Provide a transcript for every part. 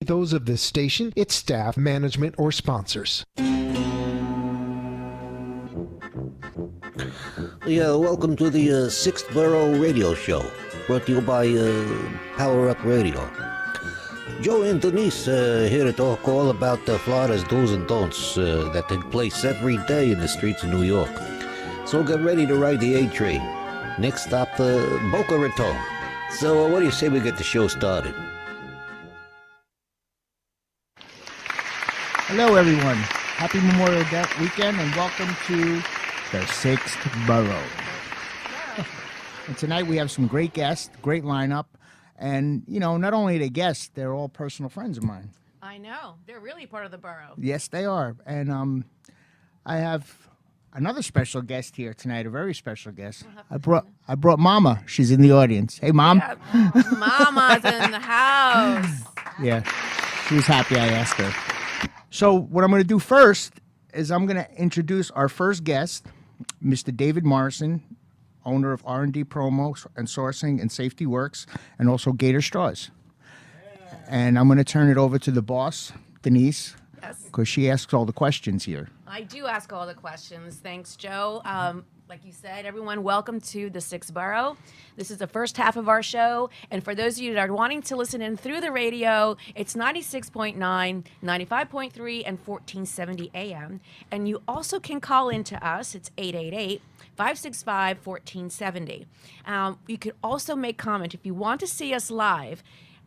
those of this station, its staff, management, or sponsors. Yeah, welcome to the Sixth Borough Radio Show, brought to you by Power Up Radio. Joe and Denise here to talk all about Florida's do's and don'ts that take place every day in the streets of New York. So get ready to ride the A train. Next stop, Boca Raton. So what do you say we get the show started? Hello, everyone. Happy Memorial Day weekend, and welcome to the Sixth Borough. And tonight we have some great guests, great lineup, and, you know, not only the guests, they're all personal friends of mine. I know. They're really part of the borough. Yes, they are. And I have another special guest here tonight, a very special guest. I brought Mama. She's in the audience. Hey, Mom. Yeah, Mama's in the house. Yeah, she was happy I asked her. So what I'm going to do first is I'm going to introduce our first guest, Mr. David Morrison, owner of R&D Promo and Sourcing and Safety Works, and also Gator Straws. Yeah. And I'm going to turn it over to the boss, Denise, because she asks all the questions here. I do ask all the questions. Thanks, Joe. Like you said, everyone, welcome to the Sixth Borough. This is the first half of our show. And for those of you that are wanting to listen in through the radio, it's 96.9, 95.3, and 1470 AM. And you also can call in to us. It's 888-565-1470. You could also make comment if you want to see us live.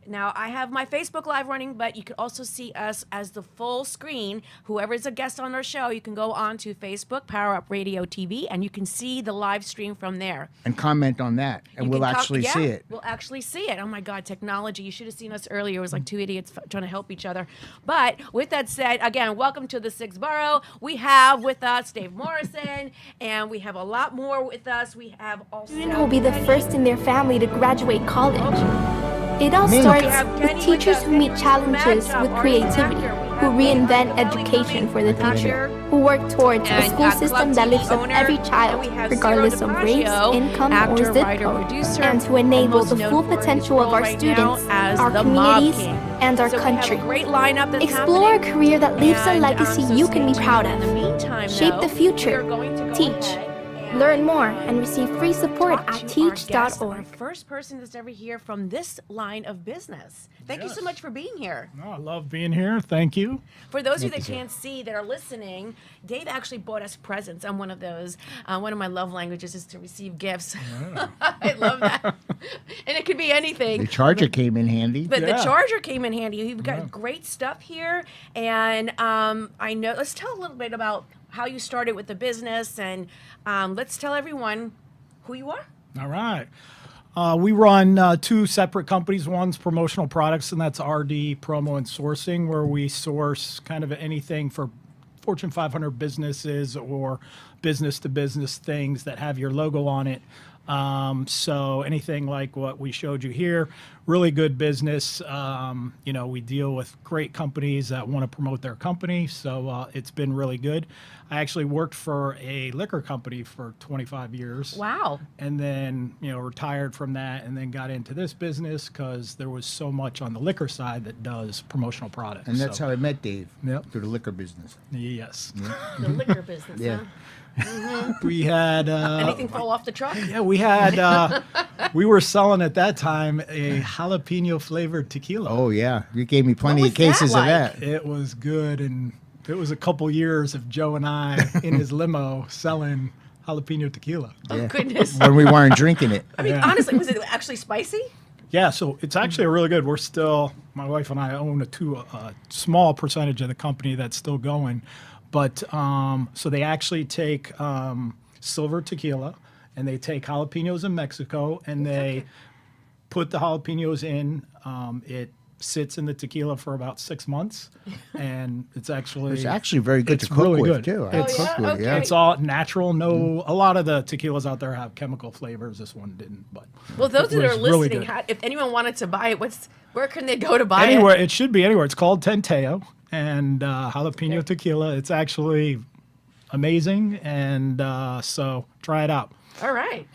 Now, I have my Facebook Live running, but you can also see us as the full screen. Whoever is a guest on our show, you can go on to Facebook, Power Up Radio TV, and you can see the live stream from there. And comment on that, and we'll actually see it. We'll actually see it. Oh, my God, technology. You should have seen us earlier. It was like two idiots trying to help each other. But with that said, again, welcome to the Sixth Borough. We have with us Dave Morrison, and we have a lot more with us. We have also... Student will be the first in their family to graduate college. It all starts with teachers who meet challenges with creativity, who reinvent education for the future, who work towards a school system that lifts up every child, regardless of race, income, or zip code, and to enable the full potential of our students, our communities, and our country. Explore a career that leaves a legacy you can be proud of. Shape the future. Teach. Learn more and receive free support at teach.org. Our first person that's ever here from this line of business. Thank you so much for being here. Oh, I love being here. Thank you. For those of you that can't see, that are listening, Dave actually bought us presents. I'm one of those. One of my love languages is to receive gifts. Yeah. I love that. And it could be anything. The charger came in handy. But the charger came in handy. You've got great stuff here. And I know, let's tell a little bit about how you started with the business, and let's tell everyone who you are. All right. We run two separate companies. One's promotional products, and that's RD Promo and Sourcing, where we source kind of anything for Fortune 500 businesses or business-to-business things that have your logo on it. So anything like what we showed you here, really good business. You know, we deal with great companies that want to promote their company. So it's been really good. I actually worked for a liquor company for 25 years. Wow. And then, you know, retired from that and then got into this business because there was so much on the liquor side that does promotional products. And that's how I met Dave. Yep. Through the liquor business. Yes. The liquor business, Yeah. huh? Mm-hmm. We had anything fall off the truck? Yeah, we had we were selling at that time a jalapeno flavored tequila. Oh yeah, you gave me plenty of cases of that. It was good, and it was a couple years of Joe and I in his limo selling jalapeno tequila. Oh goodness! When we weren't drinking it. I mean, honestly, was it actually spicy? Yeah, so it's actually really good. We're still, my wife and I own a small percentage of the company that's still going. But so they actually take silver tequila, and they take jalapenos in Mexico, and they put the jalapenos in. It sits in the tequila for about 6 months, and it's actually very good to cook really with good. too. It's all natural. No, a lot of the tequilas out there have chemical flavors. This one didn't. But well, those that are listening, really if anyone wanted to buy it, where can they go to buy it? Anywhere. It should be anywhere. It's called Tenteo. And jalapeno tequila. It's actually amazing, and so try it out. All right.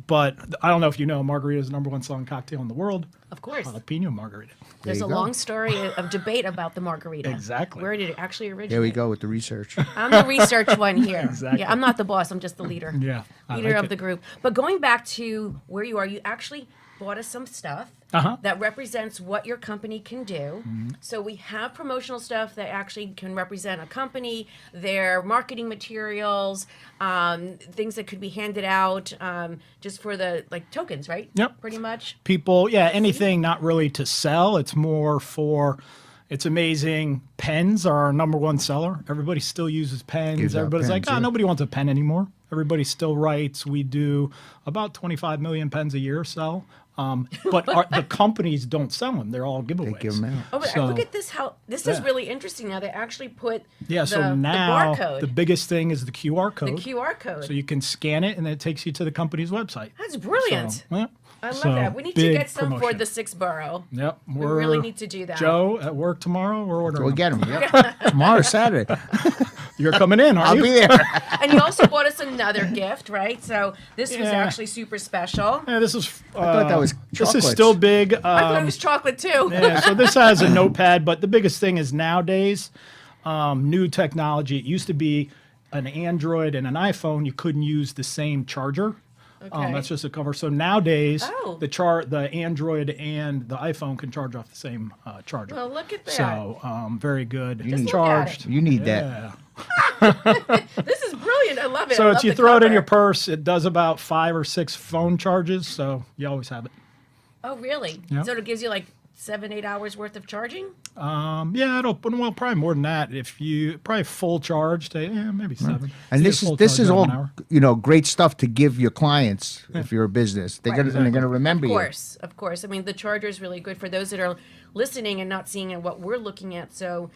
But I don't know if you know, margarita is the number one selling cocktail in the world. Of course. Jalapeno margarita. There's you a go. long story of debate about the margarita. Exactly. Where did it actually originate? There we go with the research. I'm the research one here. Exactly. Yeah, I'm not the boss. I'm just the leader. Yeah, I Leader like of it. the group. But going back to where you are, you actually bought us some stuff that represents what your company can do. So we have promotional stuff that actually can represent a company, their marketing materials, things that could be handed out just for the tokens, right? Yep. Pretty much. People, anything not really to sell. It's more for, it's amazing. Pens are our number one seller. Everybody still uses pens. Gives out Everybody's pens, like, yeah. nobody wants a pen anymore. Everybody still writes. We do about 25 million pens a year sell. But the companies don't sell them. They're all giveaways. They give them out. Oh, but So- look at this! This is Yeah. really interesting. Now they actually put So now the barcode, the biggest thing is the QR code. the QR code. So you can scan it and then it takes you to the company's website. That's brilliant. So, yeah. I love So, that. We need to big get some for promotion. the sixth borough. Yep. We really need to do that. Joe, at work tomorrow, we're ordering. We'll them. get them. Yep. Tomorrow, Saturday. You're coming in, aren't I'll you? be there. And you also bought us another gift, right? So this was Yeah. actually super special. Yeah, this is. I thought that was This is chocolates. still big. I thought it was chocolate too. Yeah, so this has a notepad, but the biggest thing is nowadays, new technology. It used to be an Android and an iPhone. You couldn't use the same charger. Okay. That's just a cover. So nowadays, Oh. the Android and the iPhone can charge off the same charger. Well, look at that. So very good. need- Charged. You need that. Yeah. This is brilliant. I love it. I So love it's you the throw it in cover. your purse. It does about 5 or 6 phone charges, so you always have it. Oh, really? Yeah. So it gives you like 7-8 hours worth of charging? Yeah, probably more than that. If you probably full charge, maybe 7. And So this full is this charge is of all an hour. great stuff to give your clients if you're a business. They're Right. they're gonna remember Of you. course. I mean, the charger is really good for those that are listening and not seeing what we're looking at. So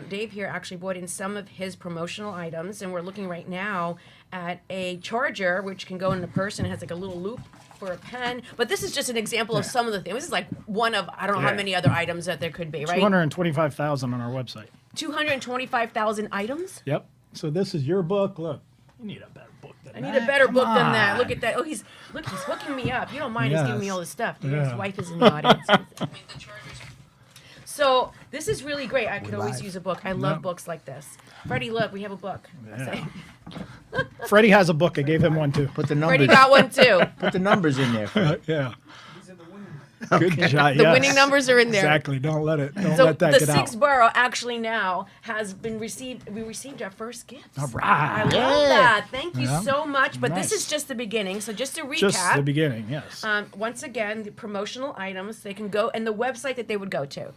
Dave here actually brought in some of his promotional items, and we're looking right now at a charger which can go in the purse and it has like a little loop for a pen. But this is just an example of some of the things. This is like one of, I don't know how Yeah. many other items that there could be, right? 225,000 on our website. 225,000 items? Yep. So this is your book. Look, you need a better book than I that. need a better Come book than that. on. Look at that. Oh, he's hooking me up. You don't mind he's giving me Yes. all this stuff. His Yeah. wife is in the audience. So this is really great. I could always use a book. I love Yep. books like this. Freddie, look, we have a book. Yeah. Freddie has a book. I gave him one too. Put the Freddie numbers. got one too. Put the numbers in there. Yeah. Good job. The yes. winning numbers are in there. Exactly. Don't let it. Don't So let that the get sixth out. borough actually now has been received. We received our first gifts. All I right. love that. Thank you Yeah. so much. But Nice. this is just the beginning. So just to recap. Just the beginning. Yes. Once again, the promotional items, they can go, and the website that they would go to.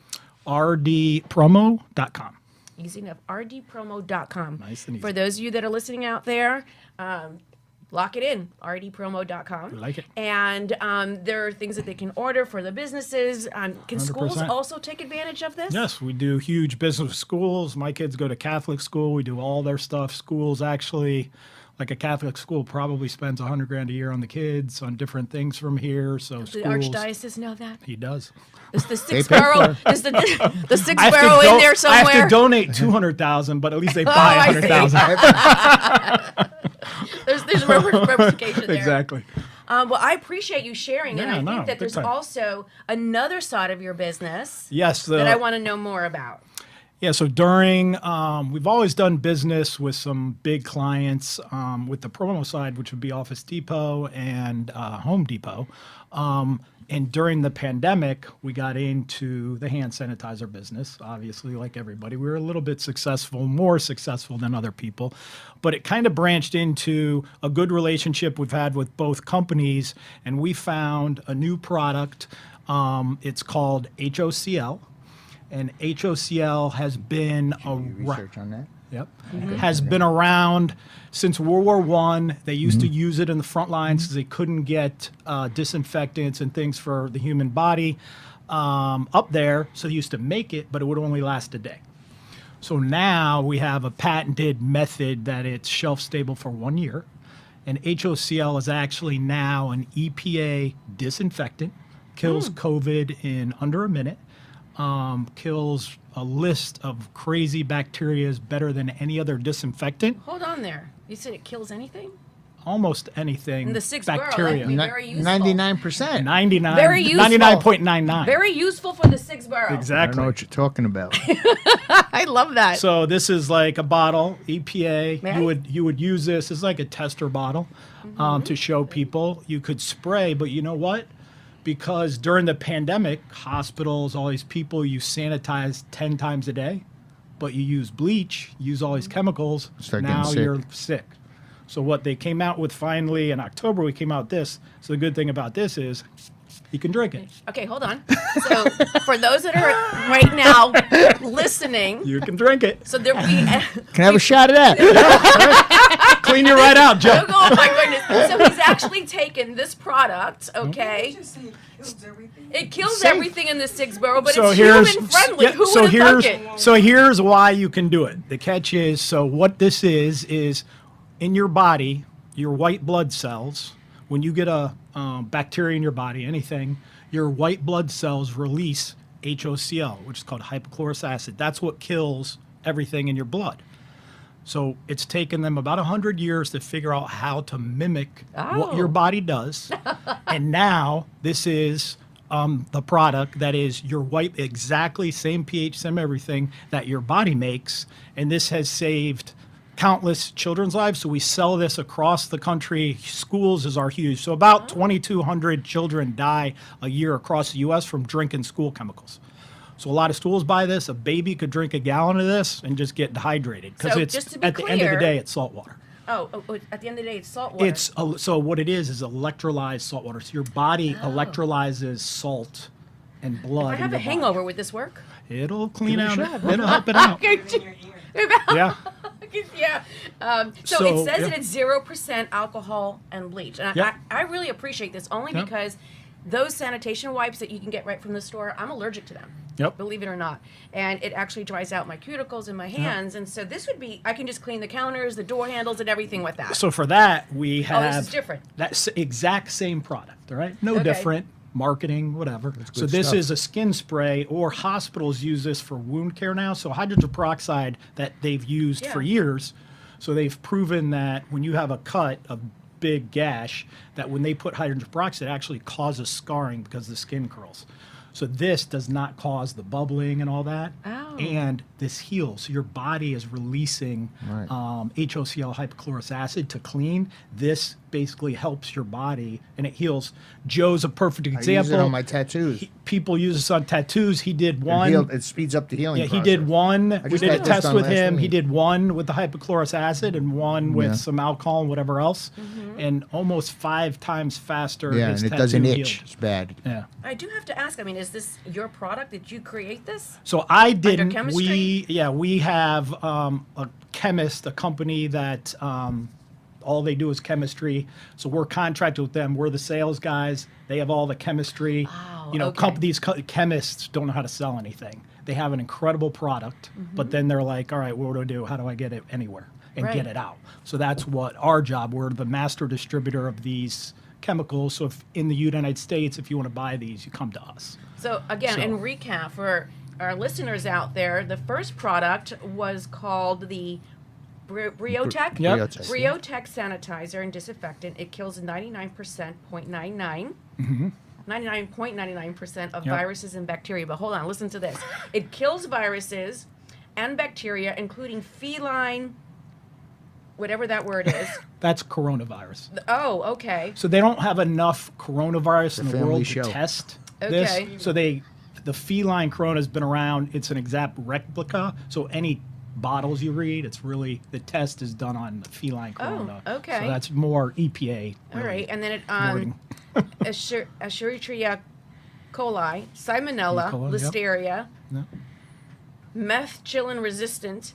rdpromo.com. Easy enough, rdpromo.com. Nice and easy. For those of you that are listening out there, lock it in, rdpromo.com. I like it. And there are things that they can order for the businesses. Can schools 100%. also take advantage of this? Yes, we do huge business with schools. My kids go to Catholic school. We do all their stuff. Schools actually, like a Catholic school, probably spends $100,000 a year on the kids on different things from here. So The schools, Archdiocese know that? he does. Is the sixth pay borough, for is the sixth I have to borough in do- there I somewhere? have to donate 200,000, but at least they buy I see. 100,000. There's a representation there. Exactly. Well, I appreciate you sharing, and Yeah, I no, think that big there's time. also another side of your business Yes. that I want to know more about. Yeah, so during, we've always done business with some big clients with the promo side, which would be Office Depot and Home Depot. And during the pandemic, we got into the hand sanitizer business, obviously, like everybody. We were a little bit successful, more successful than other people. But it kind of branched into a good relationship we've had with both companies, and we found a new product. It's called HOCL. And HOCL has been Research on that. Yep. Has been around since World War I. They used to use it in the front lines because they couldn't get disinfectants and things for the human body up there. So they used to make it, but it would only last a day. So now we have a patented method that it's shelf stable for 1 year. And HOCL is actually now an EPA disinfectant, kills COVID in under a minute. Kills a list of crazy bacteria better than any other disinfectant. Hold on there. You said it kills anything? almost anything. And the 6 borough, bacteria. like we- very useful. 99%. 99. Very useful. 99.99. Very useful for the 6 borough. I don't know Exactly. what you're talking about. I love that. So this is like a bottle, EPA. May I? You would use this as like a tester bottle to show people. You could spray, but you know what? Because during the pandemic, hospitals, all these people, you sanitize 10 times a day, but you use bleach, use all these chemicals, Start getting now sick. you're sick. So what they came out with finally in October, we came out with this. So the good thing about this is you can drink it. Okay, hold on. So for those that are right now listening, You can drink it. so there we. Can I have a shot of that? Clean you right out, Joe. Oh my goodness! So he's actually taken this product. Okay, it kills Safe. everything in the 6 borough, but So it's here's human friendly. yeah, Who so would have thunk here's it? so here's why you can do it. The catch is, so what this is in your body, your white blood cells. When you get a bacteria in your body, anything, your white blood cells release HOCl, which is called hypochlorous acid. That's what kills everything in your blood. So it's taken them about 100 years to figure out how to mimic what your Oh. body does. And now this is the product that is your white, exactly same pH, same everything that your body makes. And this has saved countless children's lives. So we sell this across the country. Schools is our huge. So about 2,200 children die a year across the U.S. from drinking school chemicals. So a lot of schools buy this. A baby could drink a gallon of this and just get dehydrated because So it's just to be at the end of the clear- day, it's salt water. Oh, at the end of the day, it's salt water. It's so what it is electrolyzed salt water. So your body electrolyzes salt and blood. if I in have your a body. hangover, would this work? It'll clean out. It'll help it out. Yeah. Yeah. So So, it says yeah. that it's 0% alcohol and bleach. And Yep. I really appreciate this only Yep. because those sanitation wipes that you can get right from the store, I'm allergic to them. Yep. Believe it or not. And it actually dries out my cuticles and my hands. And so this would be, I can just clean the counters, the door handles, and everything with that. So for that, we have this is different. That exact same product, all right? No Okay. different, marketing, whatever. So good this stuff. is a skin spray, or hospitals use this for wound care now. So hydrogen peroxide that they've used for Yeah. years. So they've proven that when you have a cut, a big gash, that when they put hydrogen peroxide, it actually causes scarring because the skin curls. So this does not cause the bubbling and all that. Oh. And this heals. So your body is releasing HOCl, hypochlorous acid, to clean. This basically helps your body and it heals. Joe's a perfect I example. use it on my tattoos. People use this on tattoos. He did It one. it speeds up the healing Yeah, he process. did one. We just did a got this test done with last him. He week. did one with the hypochlorous acid and one with Yeah. some alcohol and whatever else, Mm-hmm. and almost 5 times faster. Yeah, his and it tattoo doesn't healed. itch. It's bad. Yeah. I do have to ask, I mean, is this your product? Did you create this? So I didn't. chemistry? We have a chemist, a company that all they do is chemistry. So we're contracted with them. We're the sales guys. They have all the chemistry. Oh, You know, okay. these chemists don't know how to sell anything. They have an incredible product, but then they're like, all right, what do I do? How do I get it anywhere and Right. get it out? So that's what our job. We're the master distributor of these chemicals. So if in the United States, if you want to buy these, you come to us. So again, So- in recap for our listeners out there, the first product was called the Briotech. Yep. Briotech. Briotech sanitizer and disinfectant. It kills 99.99. 99.99% of Yep. viruses and bacteria. But hold on, listen to this. It kills viruses and bacteria, including feline, whatever that word is. That's coronavirus. Oh, okay. So they don't have enough coronavirus in the family world show. to test Okay. this. So the feline corona has been around. It's an exact replica. So any bottles you read, it's really, the test is done on the feline corona. okay. So that's more EPA. All really, right, and then it wording. Escherichia coli, Salmonella, E. coli, yep. Listeria, Yep. methicillin resistant.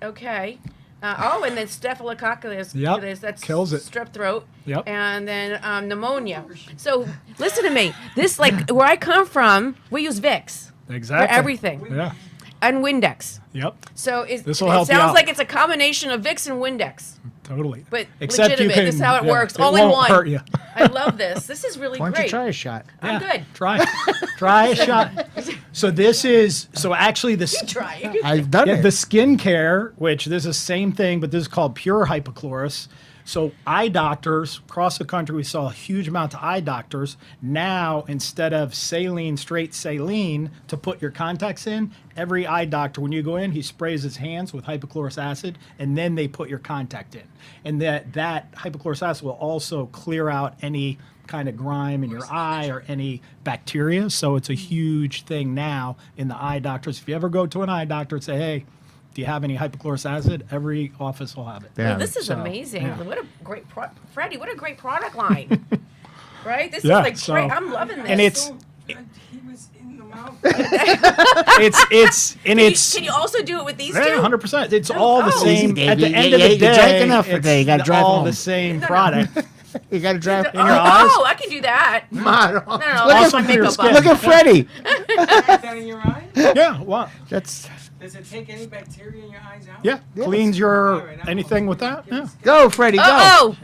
Okay. And then Staphylococcus. Yep, That's kills it. Strep throat. Yep. And then pneumonia. So listen to me. This, like, where I come from, we use Vicks Exactly. for everything. Yeah. And Windex. Yep. So it This'll help you sounds out. like it's a combination of Vicks and Windex. Totally. But Except you legitimate. can, This is how it works. It All in won't one. hurt you. I love this. This is really Why don't great. you try a shot? I'm good. Try a shot. So this is, so actually the Try. I've done Yeah, it. the skincare, which this is the same thing, but this is called pure hypochlorous. So eye doctors across the country, we saw a huge amount of eye doctors. Now, instead of straight saline to put your contacts in, every eye doctor, when you go in, he sprays his hands with hypochlorous acid, and then they put your contact in. And that hypochlorous acid will also clear out any kind of grime in your eye or any bacteria. So it's a huge thing now in the eye doctors. If you ever go to an eye doctor and say, hey, do you have any hypochlorous acid? Every office will have it. Well, this is amazing. What a great Freddie, what a great product line. Right? This is like great. I'm loving this. And it's He was in the mouth. Can you also do it with these two? 100%. It's all the same. Easy, At the Davey. end of You the day, drank enough for it's today. You gotta drive all home. the same product. You got to drive in Oh, your eyes. oh, I can do that. Come on. No, Look that's my at- makeup skin. up. Look at Freddie. Put that in your eye? Yeah, what? That's Does it take any bacteria in your eyes out? Yeah, cleans your anything with that. Yeah. go, Freddie. Go. Oh,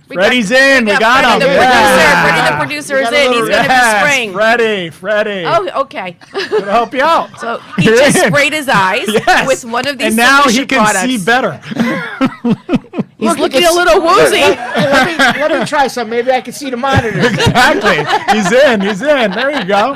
Freddie's in. We got Freddie him. the producer. Yeah. Freddie the producer is You got a in. He's little- going to be spraying. Freddie. Oh, okay. Gonna help you out. So he You're just in. sprayed his eyes Yes. with one of these And now he solution can products. see better. He's looking a little woozy. Hey, let me try some. Maybe I can see the monitor. Exactly. He's in. There you go.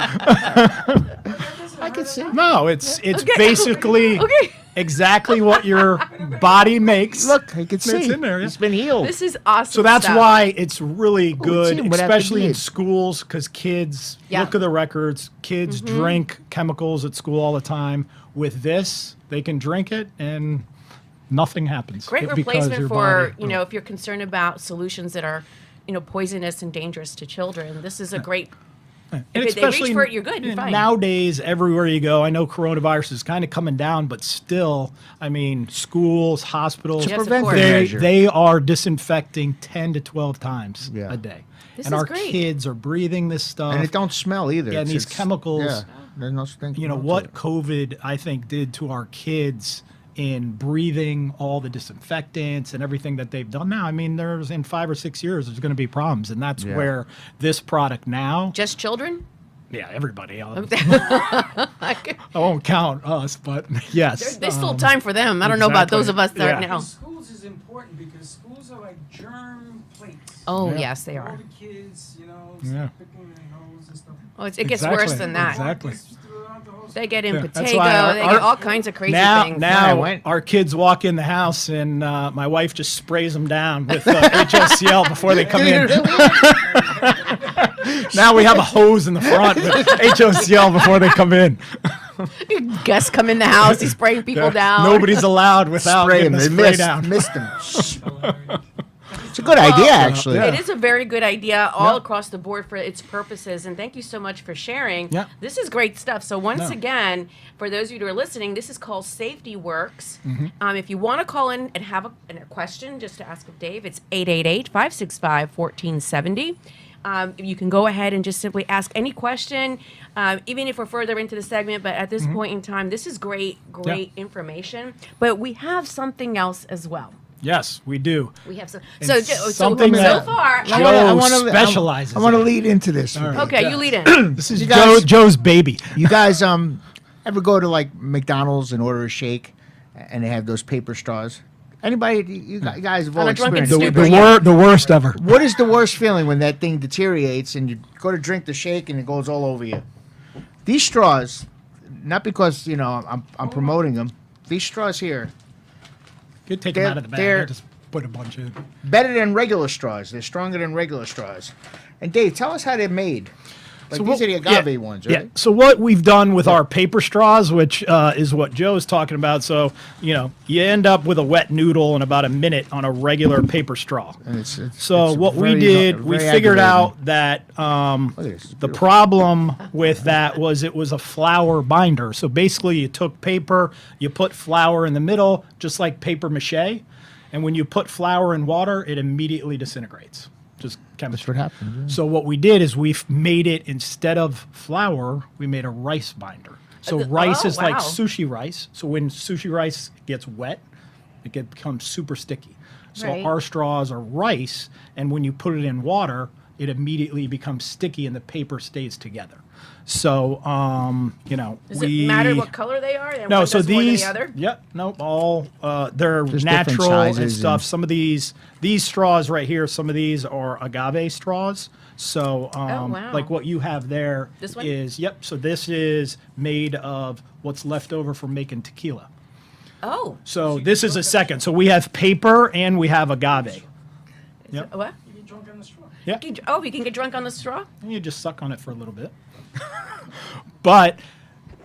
I can see. No, it's Okay. basically Okay. exactly what your body makes. Look, I can see. It's in there, yeah. It's been healed. This is awesome. So that's stuff. why it's really good, seen what happened especially in did. schools, because kids Yeah. look at the records. Kids drink chemicals at school all the time. With this, they can drink it and nothing happens. Great because replacement your for, body- you know, if you're concerned about solutions that are, you know, poisonous and dangerous to children. This is a great. And If they reach for it, you're good. You're fine. Nowadays, everywhere you go, I know coronavirus is kind of coming down, but still, I mean, schools, hospitals, Yes, of prevent course. the they, measure. they are disinfecting 10 to 12 times Yeah. a day. This and is our great. kids are breathing this stuff. And it don't smell either. Yeah, and these chemicals, Yeah, there's no stink. you know, what COVID, I think, did to our kids in breathing all the disinfectants and everything that they've done now. I mean, there's in 5 or 6 years, there's going to be problems. And that's Yeah. where this product now, Just children? yeah, everybody. I won't count us, but yes. There's still time for them. I don't know about those of us that Yeah. are now. Schools is important because schools are like germ plates. Oh, Yeah. yes, they All are. the kids, you know, Yeah. picking their nose and stuff. Oh, it gets Exactly, worse than that. exactly. Just throughout the whole They get in Yeah, that's potato. why They our- get all kinds of crazy Now, things. now our kids walk in the house and my wife just sprays them down with HOCl before they come in. Now we have a hose in the front with HOCl before they come in. Guests come in the house. He's spraying people down. Nobody's allowed without spray getting them. the They spray missed, down. missed them. It's a good idea, actually. Yeah. It is a very good idea all across the board for its purposes, and thank you so much for sharing. Yeah. This is great stuff. So once No. again, for those of you who are listening, this is called Safety Works. Mm-hmm. If you want to call in and have a question just to ask of Dave, it's 888-565-1470. You can go ahead and just simply ask any question, even if we're further into the segment. But at this point in time, this is great information. But we have something else as well. Yes, we do. We have some. And So something so that far, Joe specializes I want to in. lead into this. with you. okay, you lead in. This is You guys- Joe's baby. You guys ever go to like McDonald's and order a shake and they have those paper straws? Anybody, you guys have all On a drunken experienced stupor, it. yeah. The worst ever. What is the worst feeling when that thing deteriorates and you go to drink the shake and it goes all over you? These straws, not because you know I'm promoting them. These straws here, You take them They're- out of the bag. they're- I just put a bunch in. better than regular straws. They're stronger than regular straws. And Dave, tell us how they're made. Like these are the agave ones, right? Yeah. So what we've done with our paper straws, which is what Joe's talking about. So you end up with a wet noodle in about a minute on a regular paper straw. And So it's what we very- did, we very figured aggravating. out that Look at this, it's the beautiful. problem with that was it was a flour binder. So basically, you took paper, you put flour in the middle, just like paper mache, and when you put flour in water, it immediately disintegrates. Just chemistry. That's what happens. So what we did is we made it, instead of flour, we made a rice binder. So rice is like wow. sushi rice. So when sushi rice gets wet, becomes super sticky. So Right. our straws are rice, and when you put it in water, it immediately becomes sticky and the paper stays together. So, Does it matter what color they are? And no, one so does more than these, the other? yep, nope, all they're There's different natural and sizes stuff. and- Some of these straws right here, some of these are agave straws. So, wow. like what you have there This one? is, yep. So this is made of what's left over from making tequila. Oh. So this is a second. So we have paper and we have agave. Yep. What? You get drunk on the straw. Yeah. Oh, you can get drunk on the straw? And you just suck on it for a little bit. But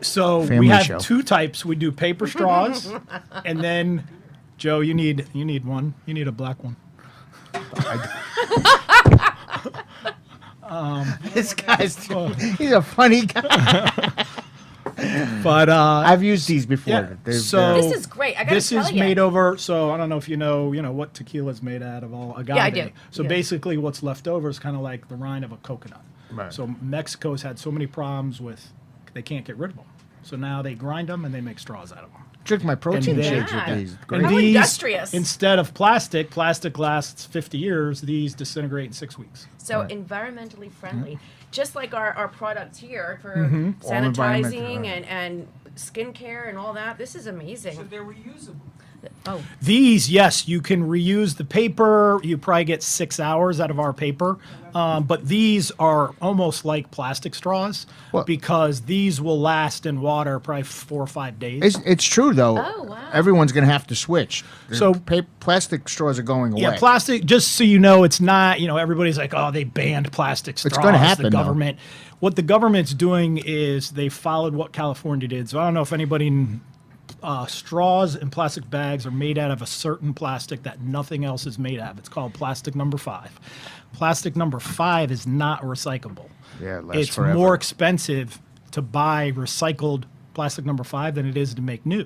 so Family we have show. two types. We do paper straws, and then Joe, you need one. You need a black one. This he's a funny guy. But I've used these before. yeah. They're So This is great. I gotta this tell is ya. made over. So I don't know if you know what tequila is made out of. All agave. I do. So Yeah. basically, what's left over is kind of like the rind of a coconut. Right. So Mexico's had so many problems with they can't get rid of them. So now they grind them and they make straws out of them. drink my protein And shakes then- with these. And Great. How these, industrious. instead of plastic lasts 50 years. These disintegrate in 6 weeks. So environmentally friendly, just like our products here for All environmental, sanitizing right. and skincare and all that. This is So amazing. they're reusable. Oh, These, yes, you can reuse the paper. You probably get 6 hours out of our paper. But these are almost like plastic straws What? because these will last in water probably 4 or 5 days. It's true though. Oh, wow. Everyone's gonna have to switch. So- Plastic straws are going away. Yeah, plastic. Just so you know, it's not. Everybody's like, "Oh, they banned plastic straws." gonna happen, The though. government. What the government's doing is they followed what California did. So I don't know if anybody. Straws and plastic bags are made out of a certain plastic that nothing else is made out of. It's called plastic number 5. Plastic number 5 is not recyclable. Yeah, it lasts it's forever. more expensive to buy recycled plastic number 5 than it is to make new.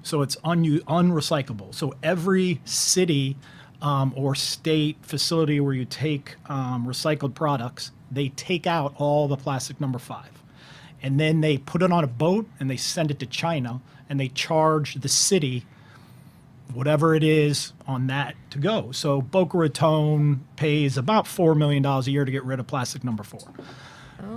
So it's unrecyclable. So every city or state facility where you take recycled products, they take out all the plastic number 5. And then they put it on a boat and they send it to China and they charge the city whatever it is on that to go. So Boca Raton pays about $4 million a year to get rid of plastic number 4.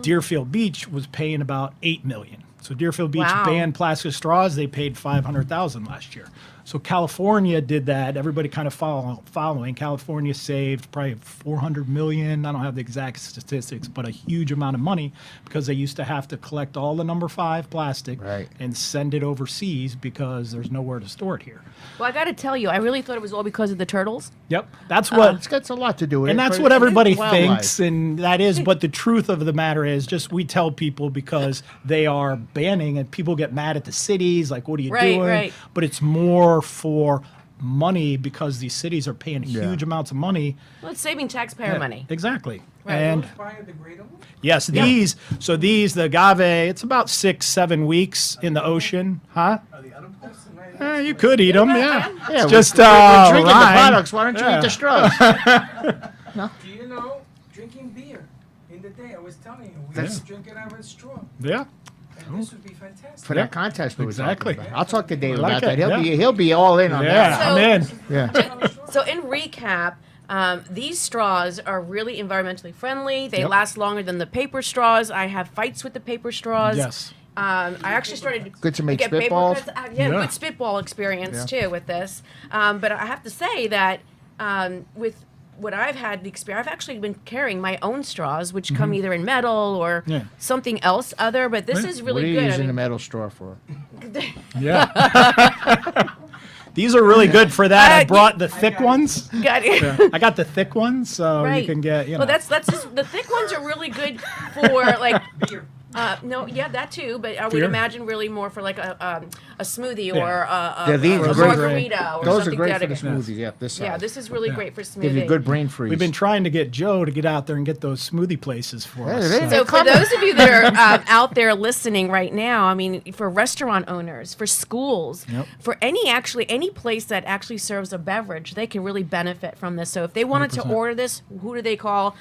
Deerfield Beach was paying about $8 million. So Deerfield Beach Wow. banned plastic straws. They paid $500,000 last year. So California did that. Everybody kind of following. California saved probably $400 million. I don't have the exact statistics, but a huge amount of money because they used to have to collect all the number 5 plastic Right. and send it overseas because there's nowhere to store it here. well, I got to tell you, I really thought it was all because of the turtles. Yep, that's what. It's got a lot to do with it. And that's but what it's everybody wildlife. thinks, and that is. But the truth of the matter is, just we tell people because they are banning, and people get mad at the cities, like, "What are you Right, doing?" right. But it's more for money because these cities are paying Yeah. huge amounts of money. Well, it's saving taxpayer money. Exactly. Right. And Biodegradable? yes, these. So these, the agave, it's about 6-7 weeks in the ocean, huh? You could eat them, yeah. Yeah, It's just we're drinking the rind. products. Why don't you eat the straws? Do you know, drinking beer in the day, I was telling you, we That's- used to drink it out of a straw. Yeah. And this would be fantastic. For that contest, we were talking Exactly. about. I'll talk to Dave I like about that. it, He'll be all in on Yeah, So- I'm in. that. Yeah. So in recap, these straws are really environmentally friendly. They Yep. last longer than the paper straws. I have fights with the paper straws. Yes. I actually started Good to make get paper spitballs? cuts. Yeah, Yeah. good spitball experience too with this. But I have to say that with what I've had the experience, I've actually been carrying my own straws, which come either in metal or Yeah. something else other. But this is What really are you good. I using mean, the metal straw for? Yeah. These are really good for that. I Uh, brought the thick ones. got it. I got the thick ones, so Right. you can get, Well, that's just the thick ones are really good for like. Beer. No, yeah, that too. But I would Beer? imagine really more for like a smoothie or Yeah. a these are great. margarita or Those are something great that for the again. smoothie. Yeah, this Yeah, side. this is really great for smoothie. Give you a good brain freeze. We've been trying to get Joe to get out there and get those smoothie places for us. they- So for those of you that are out there listening right now, I mean, for restaurant owners, for schools, Yep. for any place that actually serves a beverage, they can really benefit from this. So if they wanted to 100%. order this, who do they call?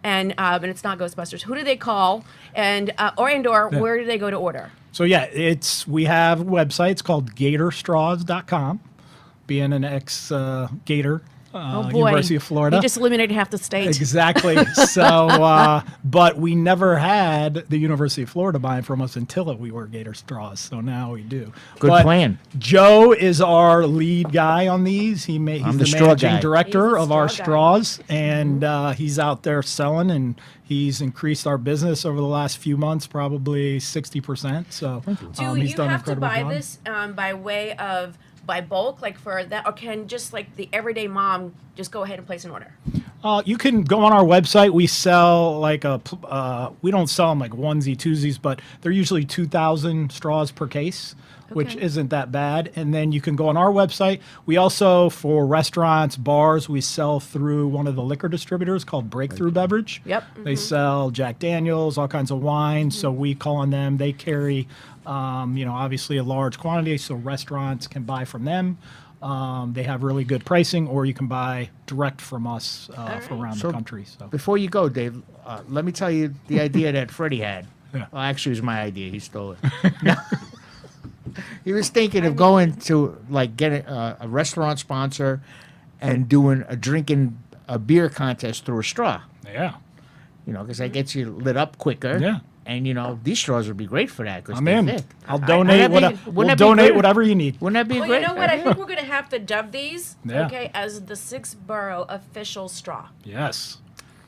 And it's not Ghostbusters. Who do they call? And where do they go to order? So yeah, we have websites called gatorstraws.com. Being an ex gator, Oh boy, University of Florida. You just eliminated half the state. Exactly. So, but we never had the University of Florida buying from us until we were Gator straws. So now we do. Good plan. Joe is our lead guy on these. He's the straw managing guy. director He's of the our straw straws, and he's out there selling, and he's increased our business over the last few months, probably 60%. So Do he's you done an have to incredible buy job. this by way of by bulk, like for that, or can just like the everyday mom just go ahead and place an order? You can go on our website. We sell we don't sell them like onesie twosies, but they're usually 2,000 straws per case, which Okay. isn't that bad. And then you can go on our website. We also, for restaurants, bars, we sell through one of the liquor distributors called Breakthrough Beverage. Yep. They sell Jack Daniels, all kinds of wines. So we call on them. They carry, obviously a large quantity, so restaurants can buy from them. They have really good pricing, or you can buy direct from us from around the country. So Before you go, Dave, let me tell you the idea that Freddie had. Yeah. Well, actually, it was my idea. He stole it. No. He was thinking of going to like getting a restaurant sponsor and doing a beer contest through a straw. yeah, Because that gets you lit up quicker. Yeah. And these straws would be great for that because I'm they in. fit. I'll donate Wouldn't that be we'll good? donate whatever you need. Wouldn't that be Well, great? you know what? I think we're going to have to dub these, Yeah. okay, as the 6-borough official straw. Yes.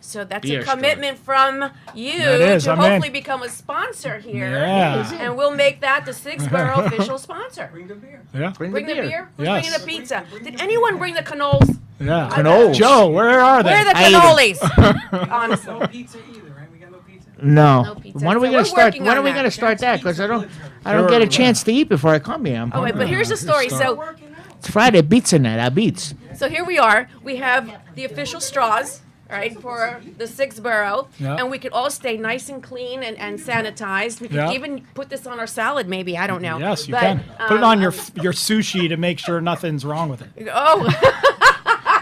So that's Beer a straw. commitment from you That is, to I'm in. hopefully become a sponsor here. Yeah. And we'll make that the 6-borough official sponsor. Bring the beer. Yeah. Bring the beer? Who's Yes. bringing the pizza? Did anyone bring the cannolis? Yeah. Cannolis. Joe, where are they? Where are the I ate 'em. cannolis? Honestly. No pizza either, right? We got no pizza. No. No pizza. When are we So gonna we're start? working When on are we that. gonna start that? Because I don't Sure, get a yeah. chance to eat before I come here. Oh, wait, but here's the story. So, Working out. It's Friday. Beats in that. I beats. so here we are. We have the official straws, right, for the 6-borough. Yeah. And we could all stay nice and clean and sanitized. We could Yeah. even put this on our salad, maybe. I don't know. Yes, you But, can. Put it on your sushi to make sure nothing's wrong with it. Oh,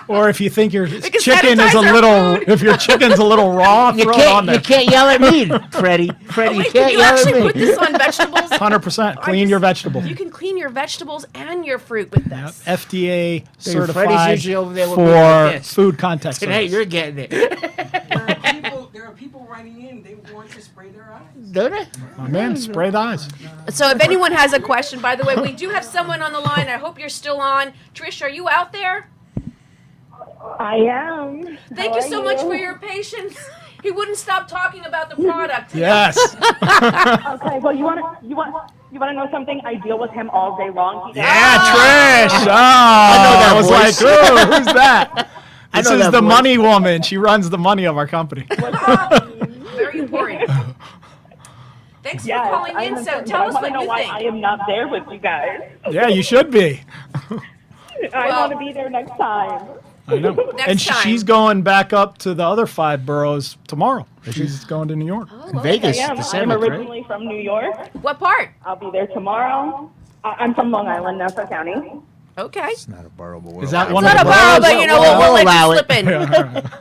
Or if you think your can chicken is sanitize our little, food. if your chicken's a little raw, You throw it on can't. You there. can't yell at me, Freddie. Freddie, you wait, can can't you yell actually at put me. this on vegetables? 100%. Clean just- your vegetables. You can clean your vegetables and your fruit with this. FDA Freddie's certified usually over there with me like for this. food context. Today service. you're getting it. There are people writing in. They want to spray their eyes. Don't it? My man, spray the eyes. So if anyone has a question, by the way, we do have someone on the line. I hope you're still on. Trish, are you out there? I am. Thank you so much for your patience. He wouldn't stop talking about the product. Yes. Okay, well, you want to know something? I deal with him all day long. Yeah, Trish. Oh, I was like, voice. ooh, who's that? This know is that the voice. money woman. She runs the money of our company. Very important. Thanks Yes, for calling I in. am So important, tell but us I want to what know you why think. I am not there with you guys. Yeah, you should be. I Well- want to be there next time. I know. Next And time. she's going back up to the other 5 boroughs tomorrow. She's going to New York. Oh, Vegas, I am. the I'm 7th, right? originally from New York. What part? I'll be there tomorrow. I'm from Long Island, Nassau County. Okay. It's not a borough, but Is that It's one not of a the borough, boroughs? but you know We'll we'll let allow you it. slip in.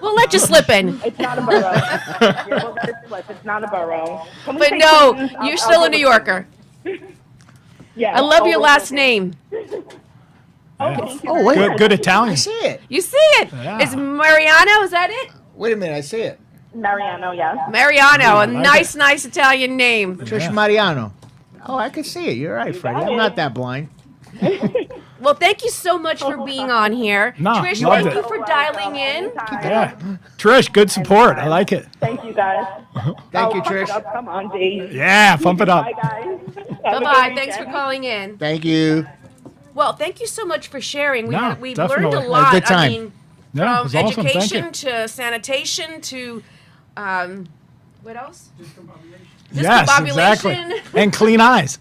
We'll let you slip in. It's not a borough. Yeah, we'll let it slip. It's not a borough. Can we But say no, Queens? you're I'll still go a New with Yorker. Yeah. I love I'll your go last with- name. Oh, thank you Oh, very wait. much. Good, good Italian. I see it. You see it? Yeah. It's Mariano, is that it? Wait a minute, I see it. Mariano, yes. Mariano, a like nice, nice Italian name. Trish Mariano. Oh, I can see it. You're right, Freddie. I'm not that blind. Well, thank you so much for being on here. No, Trish, loved thank it. you for dialing in. Yeah. Trish, good support. I like it. Thank you, guys. Thank you, Pump it Trish. up. Come on, Dave. Yeah, pump it up. Bye, guys. Have a good Bye-bye. Thanks for weekend. calling in. Thank you. Well, thank you so much for sharing. No, We've learned a definitely. lot. Good I time. mean, Yeah, it from was awesome. Thank education you. to sanitation to what else? Yes, exactly. Discombobulation. And clean eyes.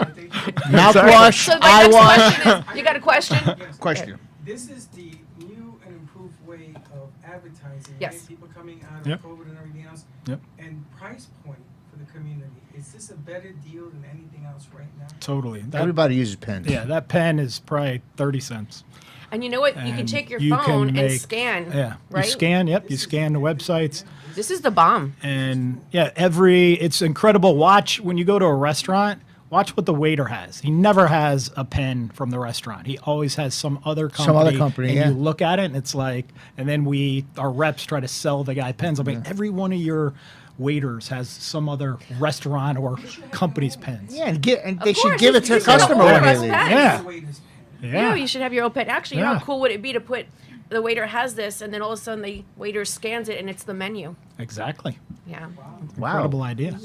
Mouthwash, So my eye next wash. question is, you got a question? Question. This is the new and improved way of advertising. Yes. Right? People coming out of Yep. COVID and everything else. Yep. And price point for the community. Is this a better deal than anything else right now? Totally. That, Everybody uses pens. yeah, that pen is probably 30 cents. And you know what? You can And take your you can phone and make- scan. Yeah. Right? You scan, yep. You scan the websites. This is the bomb. And yeah, it's incredible. Watch when you go to a restaurant, Watch what the waiter has. He never has a pen from the restaurant. He always has some other company. Some other company, and yeah. you look at it, and it's like, and then our reps try to sell the guy pens. I'm like, every one of your waiters has some other restaurant or company's pens. Yeah, and they Of should course, give it to you the should customer order when they us leave. pens. Yeah. Waiters. Yeah. You should have your own pen. Actually, you know Yeah. how cool would it be to put the waiter has this, and then all of a sudden the waiter scans it, and it's the menu. Exactly. Yeah, Incredible idea.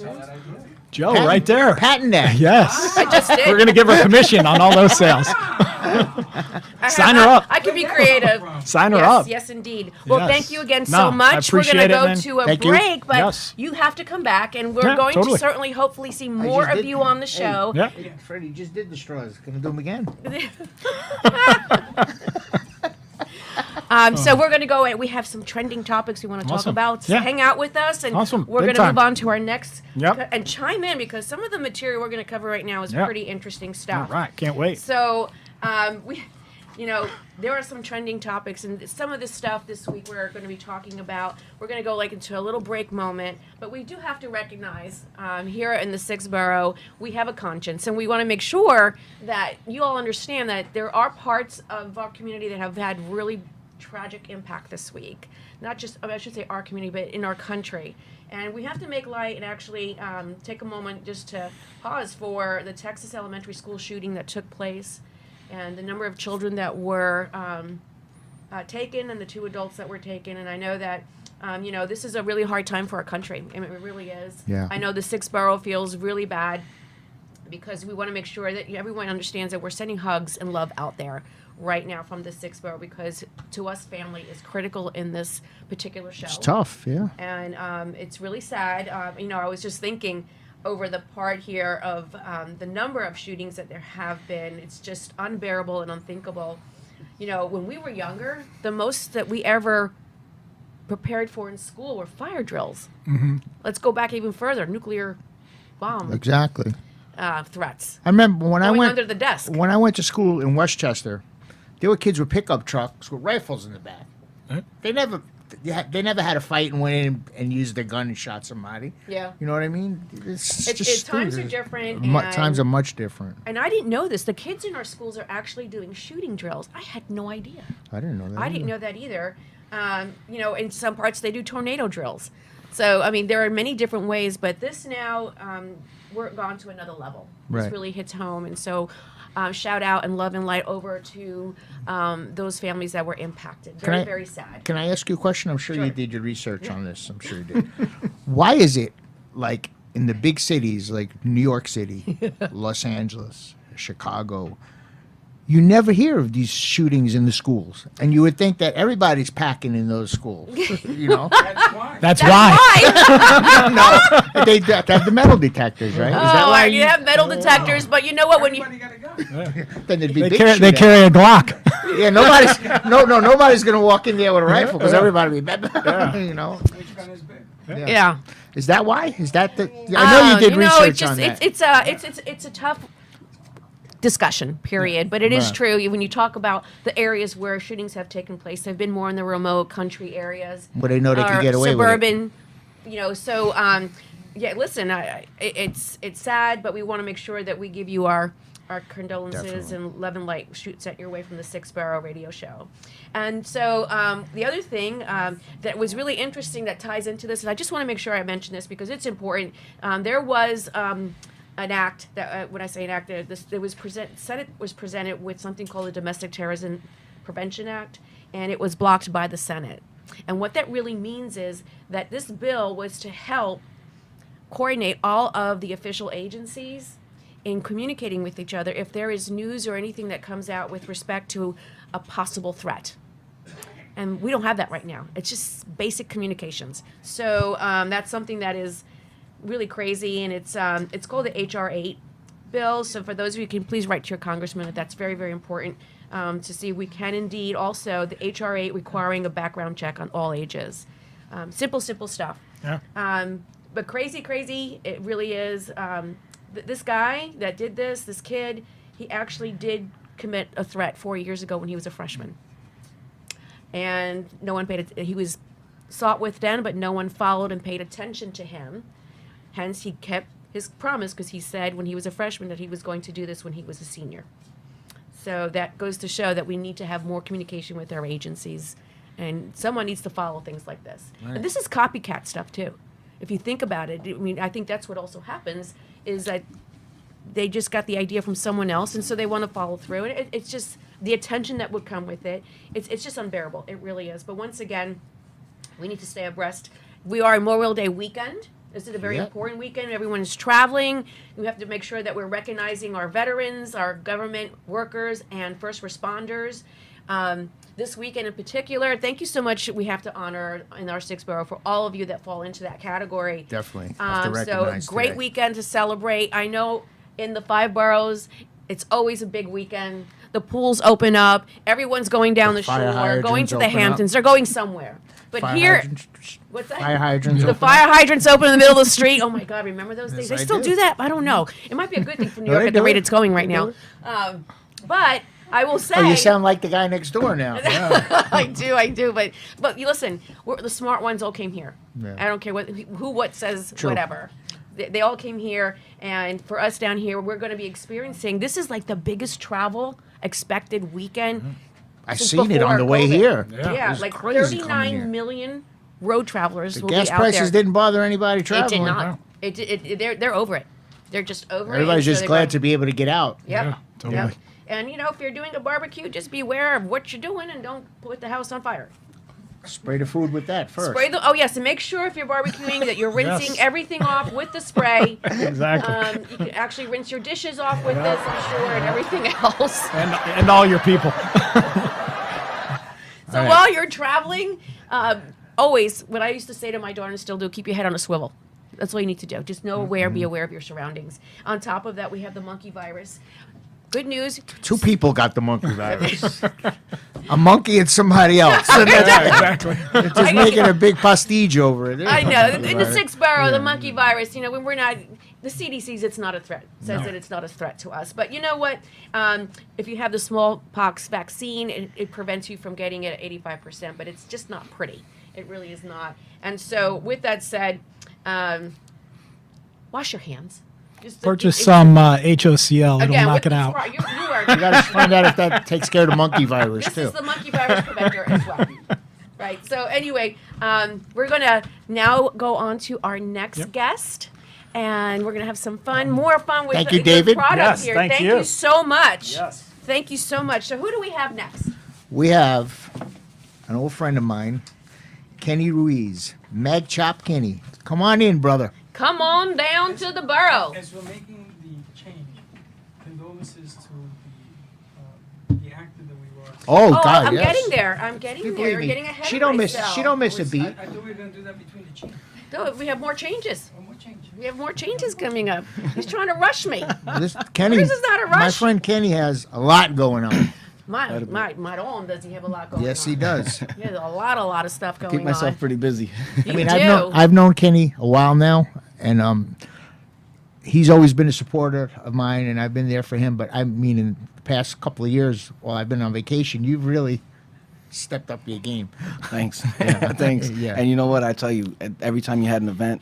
Joe, Patent- right there. Patent that. Yes. I just did. We're going to give her commission on all those sales. Sign her up. I can be creative. Sign her yes, up. Yes, indeed. Well, Yes. thank you again No, so I much. We're going to appreciate it, go man. to a Thank you. break, but Yes. you have to come back, and we're Yeah, going totally. to certainly, hopefully, see more just of did- you on the show. Yeah. Freddie just did the straws. Gonna do them again. So we're going to go, and we have some trending topics we want to talk Awesome. about. Yeah. Hang out with us, and Awesome. we're Big going to move time. on to our next, Yep. and chime in, because some of the material we're going to cover right now is Yep. pretty interesting All stuff. right. Can't wait. So, there are some trending topics, and some of this stuff this week we're going to be talking about. We're going to go into a little break moment, but we do have to recognize here in the Sixth Borough, we have a conscience, and we want to make sure that you all understand that there are parts of our community that have had really tragic impact this week. Not just, I should say our community, but in our country. And we have to make light and actually take a moment just to pause for the Texas elementary school shooting that took place, and the number of children that were taken, and the 2 adults that were taken. And I know that, this is a really hard time for our country. I mean, it really is. Yeah. I know the Sixth Borough feels really bad, because we want to make sure that everyone understands that we're sending hugs and love out there right now from the Sixth Borough, because to us, family is critical in this particular show. It's tough, yeah. And it's really sad. I was just thinking over the part here of the number of shootings that there have been. It's just unbearable and unthinkable. When we were younger, the most that we ever prepared for in school were fire drills. Mm-hmm. Let's go back even further, nuclear bomb Exactly. threats. I remember when I Going went under the desk. when I went to school in Westchester, there were kids with pickup trucks with rifles in the back. Huh? They never had a fight and went in and used their gun and shot somebody. Yeah. You know what I mean? It's just times are stupid. different. Times are much different. And I didn't know this. The kids in our schools are actually doing shooting drills. I had no idea. I didn't know that. I didn't know that either. In some parts they do tornado drills. So, there are many different ways, but this now, we're gone to another level. This Right. really hits home. And so, shout out and love and light over to those families that were impacted. Very, very sad. Can I ask you a question? I'm sure Sure. you did your research on this. I'm sure you did. Why is it like in the big cities like New York City, Los Angeles, Chicago, you never hear of these shootings in the schools? And you would think that everybody's packing in those schools, you know? That's why. No, they have to have the metal detectors, right? Is that why you have metal detectors, but you know what? When you Everybody got a gun. then there'd be They big carry, they shootouts. carry a Glock. Yeah, nobody's gonna walk in there with a rifle because everybody be, you know. Which gun is big? yeah. Is that why? Is that the? I know you did research it's just, on that. It's a tough discussion, period. But it is Right. true when you talk about the areas where shootings have taken place. They've been more in the remote country areas, Where they know they can or get away with it. suburban. So listen, it's sad, but we want to make sure that we give you our condolences Definitely. and love and light shoots at your way from the Sixth Borough Radio Show. And so the other thing that was really interesting that ties into this, and I just want to make sure I mention this because it's important. There was an act that, when I say an act, Senate was presented with something called the Domestic Terrorism Prevention Act, and it was blocked by the Senate. And what that really means is that this bill was to help coordinate all of the official agencies in communicating with each other if there is news or anything that comes out with respect to a possible threat. And we don't have that right now. It's just basic communications. So that's something that is really crazy, and it's called the HR 8 bill. So for those of you, can please write to your congressman. That's very, very important to see. We can indeed also the HR 8 requiring a background check on all ages. Simple stuff. Yeah. But crazy. It really is. This guy that did this kid, he actually did commit a threat 4 years ago when he was a freshman. And no one paid it. He was sought with then, but no one followed and paid attention to him. Hence, he kept his promise, because he said when he was a freshman that he was going to do this when he was a senior. So that goes to show that we need to have more communication with our agencies, and someone needs to follow things like this. Right. And this is copycat stuff too. If you think about it, I mean, I think that's what also happens is that they just got the idea from someone else, and so they want to follow through. And it's just the attention that would come with it. It's just unbearable. It really is. But once again, we need to stay abreast. We are a Memorial Day weekend. This is a very important weekend. Everyone is traveling. We have to make sure that we're recognizing our veterans, our government workers, and first responders. This weekend in particular, thank you so much. We have to honor in our 6th borough for all of you that fall into that category. Definitely. Have to So recognize great today. weekend to celebrate. I know in the 5 boroughs, it's always a big weekend. The pools open up. Everyone's going down the fire shore, going hydrants to the open up. Hamptons. They're going somewhere. But Fire here, hydrants- what's that? Fire hydrants. The open fire up. hydrants open in the middle of the street. Oh my God, remember those days? They I still do. do that? I don't know. It might be a good thing for New No, York they at the do rate it. it's going right They now. do But I will say. Oh, you sound like the guy next door now. Yeah. I do. But you listen, the smart ones all came here. Yeah. I don't care what says True. whatever. They all came here, and for us down here, we're going to be experiencing. This is like the biggest travel expected weekend. I since seen it on before the way COVID. here. Yeah, It was like crazy coming here. 39 million road travelers The will gas be out prices there. didn't bother anybody It traveling. did not. They're over it. They're just over it. Everybody's and so just they're glad going- to be able to get out. Yep. Yeah, totally. Yep. And if you're doing a barbecue, just be aware of what you're doing and don't put the house on fire. Spray the food with that first. Spray the. Oh yes, and make sure if you're barbecuing that you're rinsing Yes. everything off with the spray. Exactly. You can actually rinse your dishes off with this, I'm sure, and everything else. And all your people. So while you're traveling, always, what I used to say to my daughter and still do, keep your head on a swivel. That's all you need to do. Just know be aware of your surroundings. On top of that, we have the monkey virus. Good news. 2 people got the monkey virus. A monkey and somebody else. Yeah, exactly. They're just making a big pastiche over it. I know. In the 6th borough, the monkey virus, when we're not, the CDC's, it's not a threat. Says that it's not a threat to us. But you know what? If you have the smallpox vaccine, it prevents you from getting it at 85%, but it's just not pretty. It really is not. And so with that said, wash your hands. Purchase some HOCL. It'll knock it out. Right, you are. You got to find out if that takes care of the monkey virus, This too. is the monkey virus preventer as well. Right. So anyway, we're going to now go on to our next guest. And we're going to have some fun, more fun with Thank the you, David. product Yes, here. thank you you. so much. Yes. Thank you so much. So who do we have next? We have an old friend of mine, Kenny Ruiz. Magchop Kenny. Come on in, brother. Come on down to the borough. As we're making the change, condolences to the actor that we lost. Oh, Oh, God, I'm yes. getting there. I'm getting You there. believe You're me. getting ahead She of don't miss. myself. She don't miss a beat. I thought we were going to do that between the change. No, we have more changes. One more change. We have more changes coming up. He's trying to rush me. Kenny, This is not a my rush. friend Kenny has a lot going on. My own, does he have a lot going on? Yes, he does. He has a lot of stuff going Keep myself on. pretty busy. You I mean, do. I've known Kenny a while now, and he's always been a supporter of mine, and I've been there for him. But I mean, in the past couple of years, while I've been on vacation, you've really stepped up your game. Thanks. Thanks. Yeah. And you know what? I tell you, every time you had an event,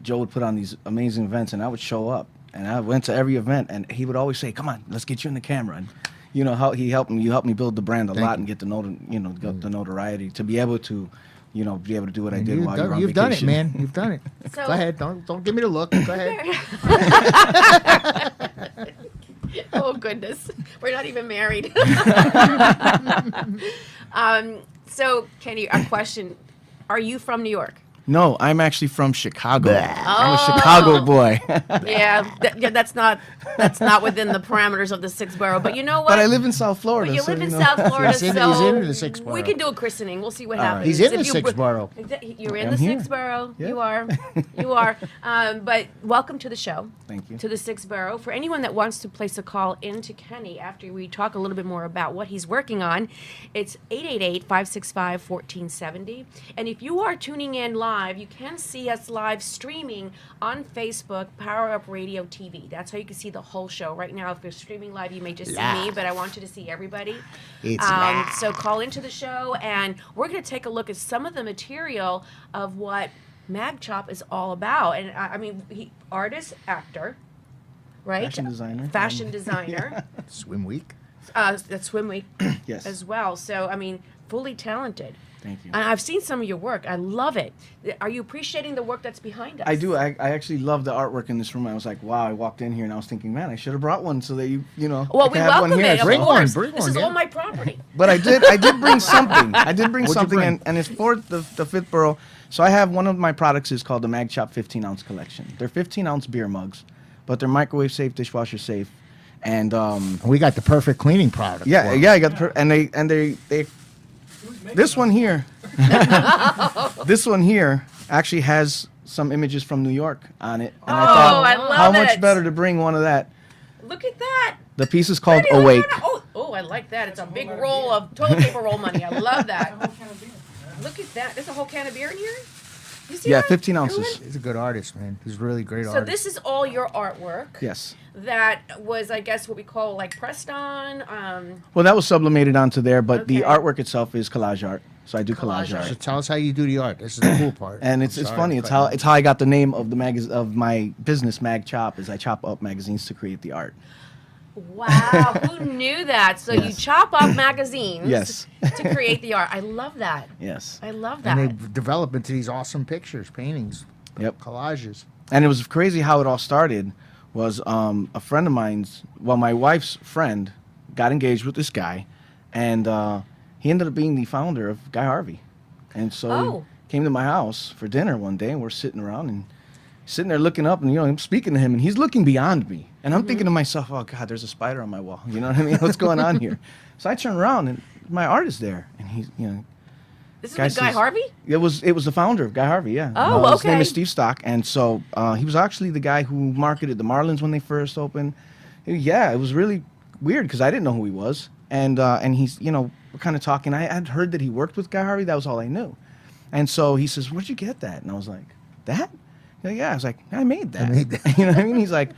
Joe would put on these amazing events, and I would show up. And I went to every event, and he would always say, "Come on, let's get you in the camera." And you know how he helped me. You helped me build the brand a Thank lot you. and get the notoriety to be able to, be able to do what I And did while you were on you've done it, vacation. man. You've done it. So- Go ahead. Don't give me the look. Go ahead. Oh goodness, we're not even married. So Kenny, a question: are you from New York? No, I'm actually from Chicago. I'm Oh. a Chicago boy. That's not within the parameters of the 6th borough. But you know what? But I live in South Florida. You so, live in know. South Florida, He's in- so he's in the 6th we borough. can do a christening. We'll see what All right. happens. He's in If the you- 6th borough. You're in I'm the here. 6th borough. Yeah. You are. You are. But welcome to the show. Thank you. To the 6th borough. For anyone that wants to place a call into Kenny after we talk a little bit more about what he's working on, it's 888-565-1470. And if you are tuning in live, you can see us live streaming on Facebook, Power Up Radio TV. That's how you can see the whole show. Right now, if you're streaming live, you may just see me, but I want you to see everybody. It's live. So call into the show, and we're going to take a look at some of the material of what Magchop is all about. And I mean, artist, actor, right? Fashion designer. Fashion designer. Swim Week. That's Swim Week Yes. as well. So, I mean, fully talented. Thank you. And I've seen some of your work. I love it. Are you appreciating the work that's behind us? I do. I actually love the artwork in this room. I was like, wow. I walked in here and I was thinking, man, I should have brought one so that you know. Well, I we could have one welcome here. it. Of Bring one, course. bring This one, is yeah. all my property. But I did bring something. I did bring What'd you something, bring? and it's for the fifth borough. So I have one of my products is called the Magchop 15-ounce collection. They're 15-ounce beer mugs, but they're microwave safe, dishwasher safe, and We got the perfect cleaning product. yeah, for 'em. yeah. I got they this one here, this one here actually has some images from New York on it, and I thought, I love how much it. better to bring one of that. Look at that. The piece is called Pretty, Awake. Oh, I like that. It's a big roll of toilet paper roll money. I love that. Look at that. There's a whole can of beer in here? You see Yeah, that? 15 ounces. He's a good artist, man. He's a really great So artist. this is all your artwork. Yes. That was, I guess, what we call like pressed on. Well, that was sublimated onto there, but the Okay. artwork itself is collage art. So I do collage, Collage art. So tell us how you do the art. This is the cool part. And it's funny. It's how I got the name of of my business, Magchop, is I chop up magazines to create the art. Wow, who knew that? So you Yes. chop up magazines Yes. to create the art. I love that. Yes. I love that. And they develop into these awesome pictures, paintings, Yep. collages. And it was crazy how it all started. Was a friend of mine's, well, my wife's friend, got engaged with this guy, and he ended up being the founder of Guy Harvey. And so Oh. he came to my house for dinner one day, and we're sitting around and sitting there looking up, and I'm speaking to him, and he's looking beyond me, and I'm thinking to myself, oh God, there's a spider on my wall. You know what I mean? What's going on here? So I turn around, and my art is there, and he's, This is Guy with Guy says- Harvey? It was the founder of Guy Harvey, yeah. Oh, His name okay. is Steve Stock, and so he was actually the guy who marketed the Marlins when they first opened. Yeah, it was really weird because I didn't know who he was, and he's we're kind of talking. I had heard that he worked with Guy Harvey. That was all I knew, and so he says, "Where'd you get that?" And I was like, "That?" He's like, yeah, I was like, "I made that." You know what I mean? He's like,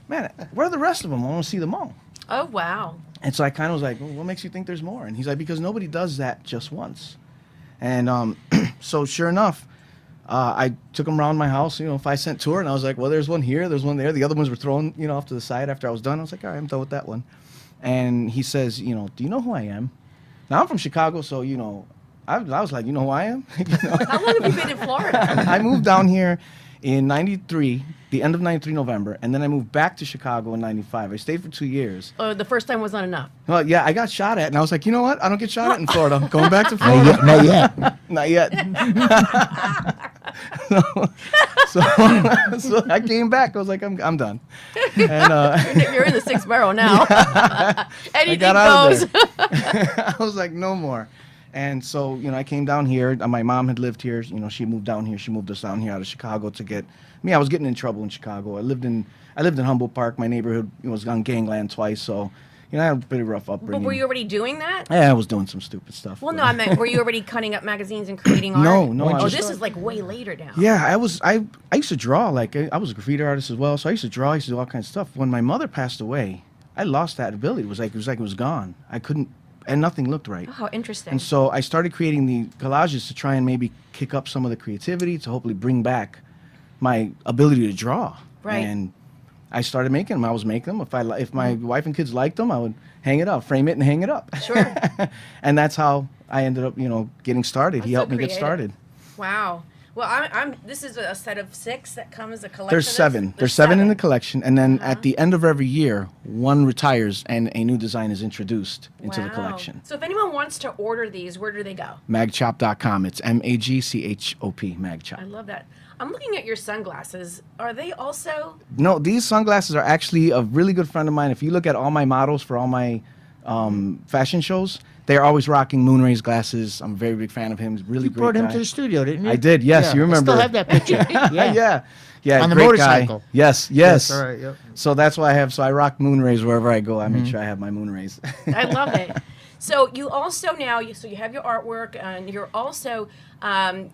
"Man, where are the rest of them? I want to see them all." Oh, wow. And so I kind of was like, well, what makes you think there's more? And he's like, because nobody does that just once. And so sure enough, I took him around my house, 5-cent tour. And I was like, well, there's one here, there's one there. The other ones were thrown, off to the side after I was done. I was like, all right, I'm done with that one. And he says, do you know who I am? Now I'm from Chicago, so, I was like, you know who I am? How long have you been in Florida? I moved down here in 93, the end of 93 November, and then I moved back to Chicago in 95. I stayed for 2 years. The first time was not enough. Well, yeah, I got shot at, and I was like, you know what? I don't get shot at in Florida. I'm going back to Florida. Not yet. Not yet. so I came back. I was like, I'm done. And You're in the sixth borough now. Anything got out goes. of I was like, no more. And so, I came down here. My mom had lived here. She moved down here. She moved us down here out of Chicago to get me. I was getting in trouble in Chicago. I lived in Humboldt Park. My neighborhood was on gangland twice. So, I had a pretty rough upbringing. But were you already doing that? Yeah, I was doing some stupid stuff. Well, but- no, I meant, were you already cutting up magazines and creating art? No, I Oh, was- this is like way later now. Yeah, I used to draw. Like I was a graffiti artist as well, so I used to draw. I used to do all kinds of stuff. When my mother passed away, I lost that ability. It was like it was gone. I couldn't, and nothing looked right. Oh, how interesting. And so I started creating the collages to try and maybe kick up some of the creativity to hopefully bring back my ability to draw. Right. And I started making them. I was making them. If my wife and kids liked them, I would hang it up, frame it, and hang it up. Sure. And that's how I ended up, getting started. He That's so helped me get creative. started. Wow. Well, I'm. This is a set of 6 that comes as a collection. There's 7. There's 7 in the collection, and then at the end of every year, one retires and a new design is introduced into the Wow. collection. So if anyone wants to order these, where do they go? Magchop.com. It's Magchop. Magchop. I love that. I'm looking at your sunglasses. Are they also? No, these sunglasses are actually a really good friend of mine. If you look at all my models for all my fashion shows, they're always rocking Moonrays glasses. I'm a very big fan of him. He's a really You great brought him guy. to the studio, didn't you? I did, yes, you remember. I still have that picture. Yeah. Yeah, On the great motorcycle. Guy. Yes. All right, yep. So that's why I rock Moonrays wherever I go. I make sure I have my Moonrays. I love it. So you also now, so you have your artwork, and you're also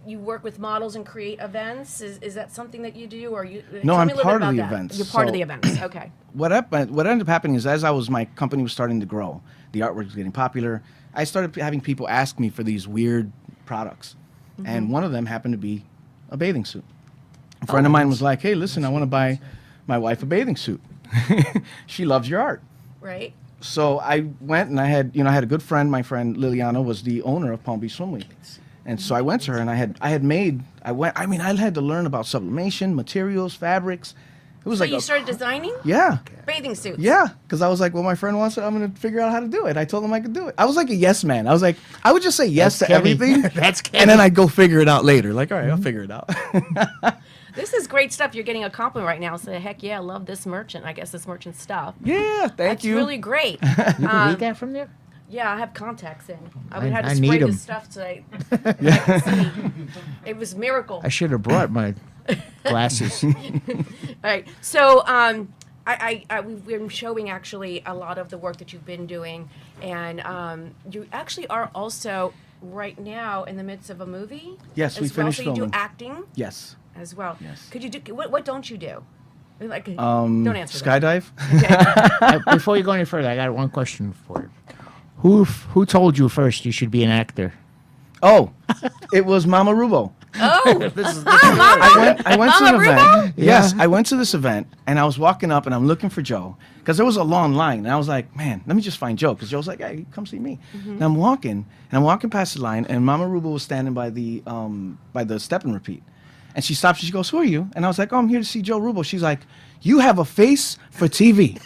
you work with models and create events. Is that something that you do, or you? No, tell I'm me a little part bit of the about that. events. You're part of So- the events. Okay. What ended up happening is my company was starting to grow, the artwork was getting popular. I started having people ask me for these weird products, and one of them happened to be a bathing suit. A friend of mine was like, hey, listen, I want to buy my wife a bathing suit. She loves your art. Right. So I went and I had a good friend. My friend Liliana was the owner of Palm Beach Swim Week. And so I went to her and I had to learn about sublimation, materials, fabrics. It was So like you started designing yeah. bathing suits. Yeah, because I was like, well, my friend wants it. I'm going to figure out how to do it. I told him I could do it. I was like a yes man. I was like, I would just say yes to everything. That's Kenny. And then I'd go figure it out later. Like, all right, I'll figure it out. This is great stuff. You're getting a compliment right now. So heck yeah, I love this merchant. I guess this merchant stuff. Yeah, thank you. That's really great. You can read that from there? Yeah, I have contacts in. I would I- have to I spray need 'em. this stuff so I can see. It was miracle. I should have brought my glasses. All right. So we've been showing actually a lot of the work that you've been doing, and you actually are also right now in the midst of a movie. Yes, we as well. finished So you do filming. acting Yes. as well. Yes. Could you do what don't you do? Like, don't answer that. Skydive. Before you go any further, I got one question for you. Who told you first you should be an actor? Oh, it was Mama Rubo. Oh, I went to Mama an Rubo? event. Yes, I went to this event and I was walking up and I'm looking for Joe because there was a long line and I was like, man, let me just find Joe because Joe's like, hey, come see me. And I'm walking past the line and Mama Rubo was standing by the step and repeat. And she stops and she goes, who are you? And I was like, oh, I'm here to see Joe Rubo. She's like, you have a face for TV.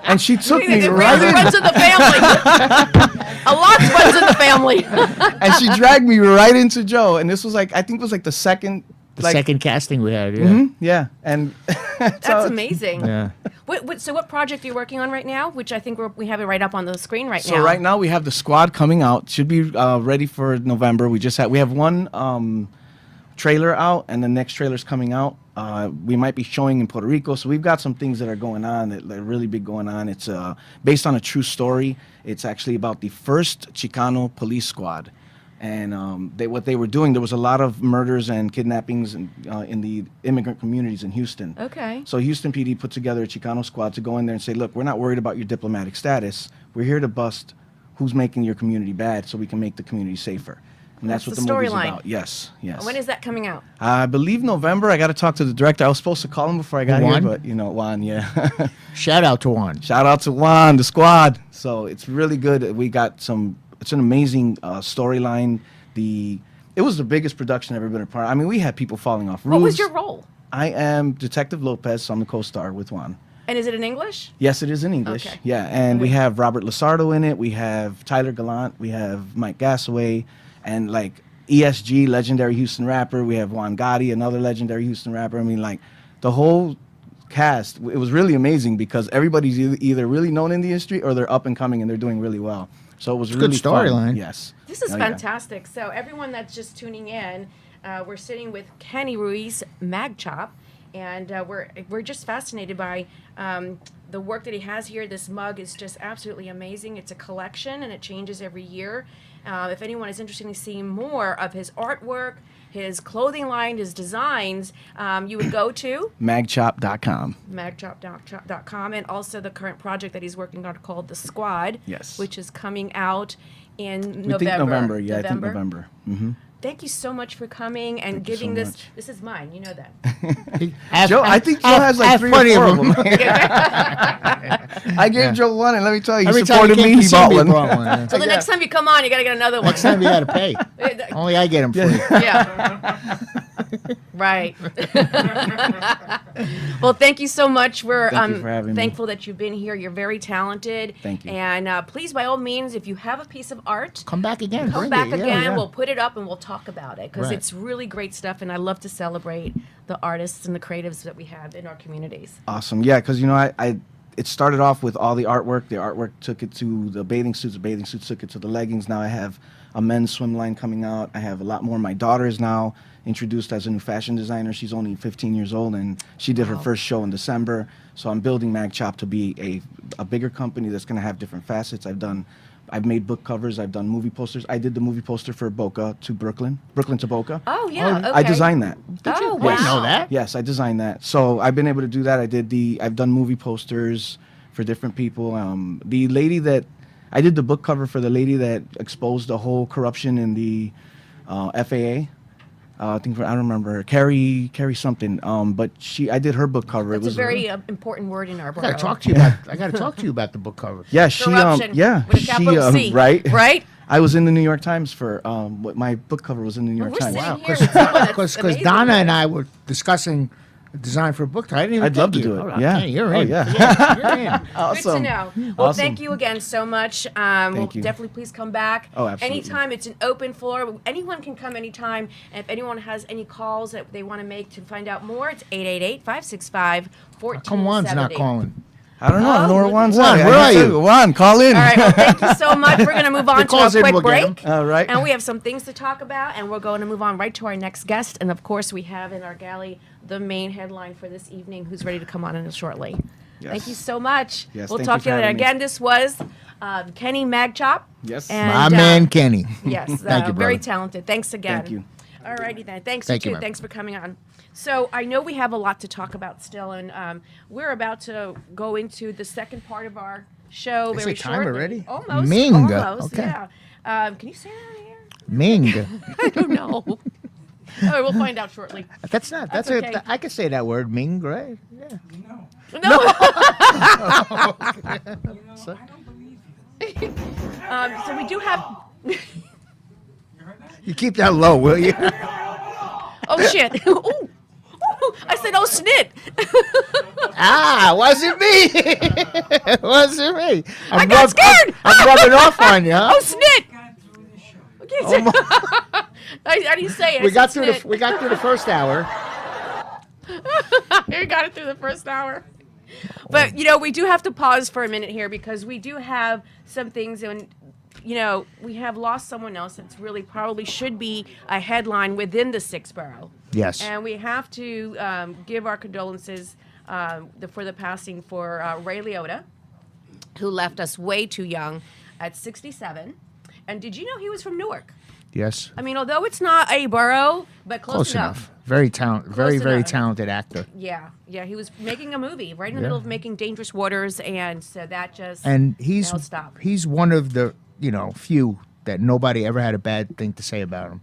And she took me it right in. runs in the family. A lot runs in the family. And she dragged me right into Joe. And this was like, I think it was like the second. The second casting we had, yeah. Yeah. And That's amazing. Yeah. So what project are you working on right now? Which I think we have it right up on the screen right now. So right now we have the squad coming out. Should be ready for November. We have one trailer out, and the next trailer's coming out. We might be showing in Puerto Rico, so we've got some things that are going on that are really big going on. It's based on a true story. It's actually about the first Chicano police squad, and what they were doing. There was a lot of murders and kidnappings in the immigrant communities in Houston. Okay. So Houston PD put together a Chicano squad to go in there and say, look, we're not worried about your diplomatic status. We're here to bust who's making your community bad so we can make the community safer. And that's what That's the the movie's storyline. about. Yes, yes. When is that coming out? I believe November. I got to talk to the director. I was supposed to call him before I got Juan? here, but Juan, yeah. Shout out to Juan. Shout out to Juan, the squad. So it's really good. We got it's an amazing storyline. It was the biggest production I've ever been a part of. I mean, we had people falling off roofs. What was your role? I am Detective Lopez, so I'm the co-star with Juan. And is it in English? Yes, it is in English. Okay. Yeah, and we have Robert Lasardo in it. We have Tyler Gallant. We have Mike Gassaway, and like ESG, legendary Houston rapper. We have Juan Gotti, another legendary Houston rapper. I mean, like the whole cast. It was really amazing because everybody's either really known in the industry or they're up and coming and they're doing really well. So it was really good storyline. fun. Yes. This is Oh, yeah. fantastic. So everyone that's just tuning in, we're sitting with Kenny Ruiz, Magchop, and we're just fascinated by the work that he has here. This mug is just absolutely amazing. It's a collection, and it changes every year. If anyone is interested in seeing more of his artwork, his clothing line, his designs, you would go to Magchop.com. magchop.com, and also the current project that he's working on called The Squad, Yes. which is coming out in We think November. Yeah, I think November. November. Mm-hmm. Thank you so much for coming and Thank you giving so this. much. This is mine. You know that. Joe, I think Joe has like 3 or 4 of them. I I gave Joe one, and let me tell you, he Every time supported he came me. to He see bought me, one. brought one. Yeah. So the next time you come on, you got to get another one. Next time you got to pay. Only I get them free. Yeah. Right. Well, thank you so much. We're Thank you for having me. thankful that you've been here. You're very talented. Thank you. And please, by all means, if you have a piece of art, Come back again. come bring back it. Yeah, again. yeah. We'll put it up and we'll talk about it because Right. it's really great stuff. And I love to celebrate the artists and the creatives that we have in our communities. Awesome. Yeah, because it started off with all the artwork. The artwork took it to the bathing suits. The bathing suits took it to the leggings. Now I have a men's swim line coming out. I have a lot more. My daughter is now introduced as a new fashion designer. She's only 15 years old, and she did her first show in December. So I'm building Magchop to be a bigger company that's going to have different facets. I've made book covers. I've done movie posters. I did the movie poster for Brooklyn to Boca. Oh, yeah. Okay. I designed that. Oh, I didn't know wow. that. Yes, I designed that. So I've been able to do that. I've done movie posters for different people. The lady that I did the book cover for, the lady that exposed the whole corruption in the FAA. I think I don't remember Carrie something. But I did her book cover. That's It was a very important word in our I borough. gotta talk to you about. I gotta talk to you about the book cover. Yeah, Corruption yeah, with a capital C, right, right? I was in the New York Times for my book cover was in the New York We're Times. sitting here with someone that's Because amazing. Donna and I were discussing a design for a book. I didn't even I'd love think to you. do it. All right, Yeah. okay, you're Oh, in. yeah. You're in. Good to Awesome. know. Well, Awesome. thank you again so much. We'll Thank you. definitely please come back. Oh, absolutely. Anytime. It's an open floor. Anyone can come anytime. And if anyone has any calls that they want to make to find out more, it's 888-565-1470. Come Juan's not calling. I don't know. Oh, Nor look Juan's Juan, out. where I are have you? to- Juan, call in. All right. Well, thank you so much. We're going to move on to a calls in, quick we'll get 'em. break. All right. And we have some things to talk about, and we're going to move on right to our next guest. And of course, we have in our galley the main headline for this evening, who's ready to come on in shortly. Yes. Thank you so much. Yes, we'll thank talk you to you for later. having me. Again, this was Kenny Magchop. Yes. And, My man Kenny. Yes, Thank you, very brother. talented. Thanks again. Thank you. All righty then. Thanks Thank you you, too. ma'am. Thanks for coming on. So I know we have a lot to talk about still, and we're about to go into the second part of our show Is very it time shortly. already? Almost. Ming. Almost. Okay. Yeah. Can you say that on air? Ming. I don't know. All right, we'll find out shortly. That's not. That's That's it. okay. I can say that word, Ming, right? Yeah. No. I don't believe you. So we do have. You heard that? You keep that low, will you? Oh shit! Ooh. Ooh. I said, "Oh snit!" Wasn't me. Wasn't me. I got scared. I'm rubbing off on you. Huh? Oh snit! Got through this show. I can't say. How do you say it? We I got said through snit. we got through the first hour. We got it through the first hour. But we do have to pause for a minute here because we do have some things, and we have lost someone else that's really probably should be a headline within the sixth borough. Yes. And we have to give our condolences for the passing for Ray Liotta, who left us way too young at 67. And did you know he was from Newark? Yes. I mean, although it's not a borough, but close enough. Very talented. Very enough. talented actor. Yeah, he was making a movie right in the middle of making Dangerous Waters, and so that just And he's that'll stop. he's one of the few that nobody ever had a bad thing to say about him.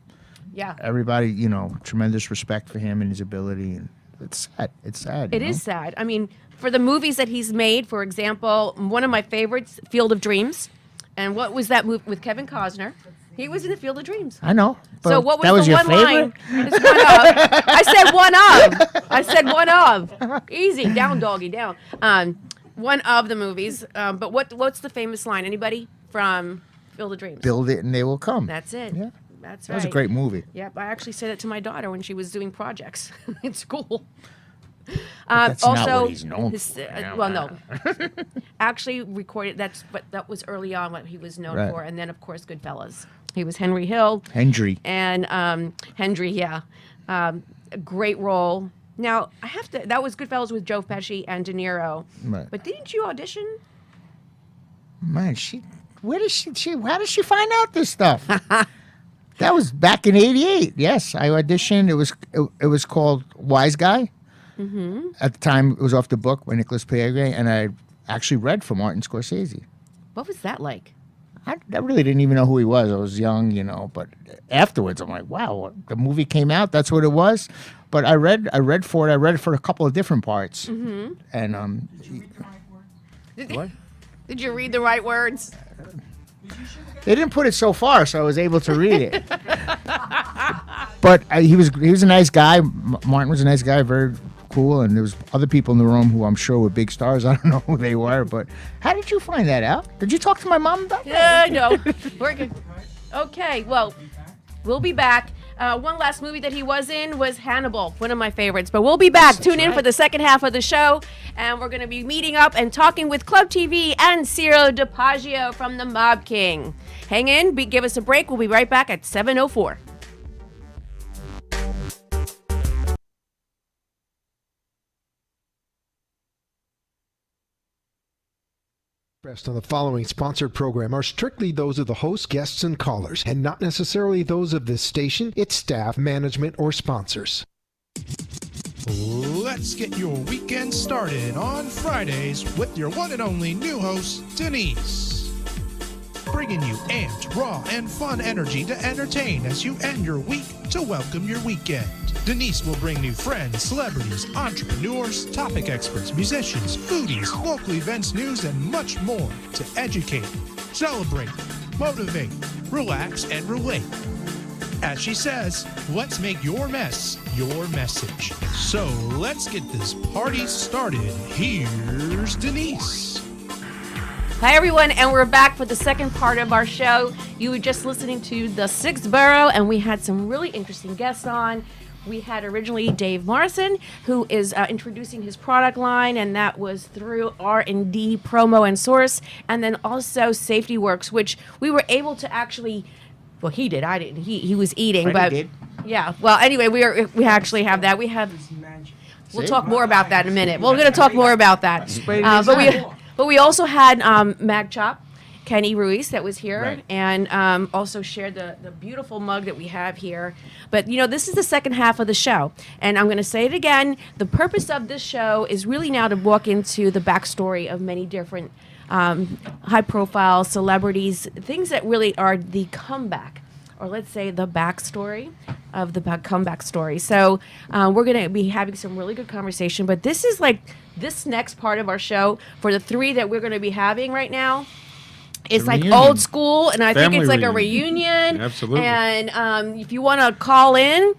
Yeah, Everybody, tremendous respect for him and his ability, and it's sad. It's sad. it is sad. I mean, for the movies that he's made, for example, one of my favorites, Field of Dreams, and what was that movie with Kevin Costner? He was in the Field of Dreams. I know. But So what was that was the your one favorite? line? It's one of. I said one of. Easy, down, doggy, down. One of the movies. But what's the famous line? Anybody from Field of Dreams? Build it and they will come. That's it. Yeah. That's That right. was a great movie. Yep, I actually said it to my daughter when she was doing projects in school. That's also, not what he's known his- for. well, no, actually recorded. That was early on what he was known Right. for, and then of course Goodfellas. He was Henry Hill. Hendry. And Hendry, yeah, a great role. Now I have to. That was Goodfellas with Joe Pesci and De Niro. Right. But didn't you audition? Man, how did she find out this stuff? That was back in '88. Yes, I auditioned. It was called Wise Guy. Mm-hmm. At the time, it was off the book by Nicholas Piegre, and I actually read for Martin Scorsese. What was that like? I really didn't even know who he was. I was young, but afterwards, I'm like, wow, the movie came out. That's what it was. But I read for it. I read it for a couple of different parts. Mm-hmm. And what? Did you read the right words? They didn't put it so far, so I was able to read it. But he was a nice guy. Martin was a nice guy, very cool. And there was other people in the room who I'm sure were big stars. I don't know who they were, but how did you find that out? Did you talk to my mom about that? Yeah, I know. We're good. Okay, well, we'll be back. One last movie that he was in was Hannibal, one of my favorites. But we'll be back. Tune in for the second half of the show, and we're going to be meeting up and talking with Club TV and Ciro DiPaggio from the Mob King. Hang in, give us a break. We'll be right back at 7:04. Expressed on the following sponsored program are strictly those of the host, guests, and callers, and not necessarily those of this station, its staff, management, or sponsors. Let's get your weekend started on Fridays with your one and only new host, Denise. bringing you amped, raw, and fun energy to entertain as you end your week to welcome your weekend. Denise will bring new friends, celebrities, entrepreneurs, topic experts, musicians, foodies, local events, news, and much more to educate, celebrate, motivate, relax, and relate. As she says, let's make your mess your message. So let's get this party started. Here's Denise. Hi, everyone, and we're back for the second part of our show. You were just listening to The Sixth Borough, and we had some really interesting guests on. We had originally Dave Morrison, who is introducing his product line, and that was through R&D Promo and Source, and then also Safety Works, which we were able to actually, well, he did, I didn't. He was eating, but did. yeah. Well, anyway, we actually have that. We have. We'll talk more about that in a minute. We're going to talk more about that. But we also had Magchop, Kenny Ruiz, that was here, Right. and also shared the beautiful mug that we have here. But, this is the second half of the show. And I'm going to say it again. The purpose of this show is really now to walk into the backstory of many different high-profile celebrities, things that really are the comeback, or let's say the backstory of the comeback story. So we're going to be having some really good conversation. But this is like this next part of our show for the three that we're going to be having right now. It's like reunion. old school, and I think Family it's like a reunion. reunion. Absolutely. And if you want to call in,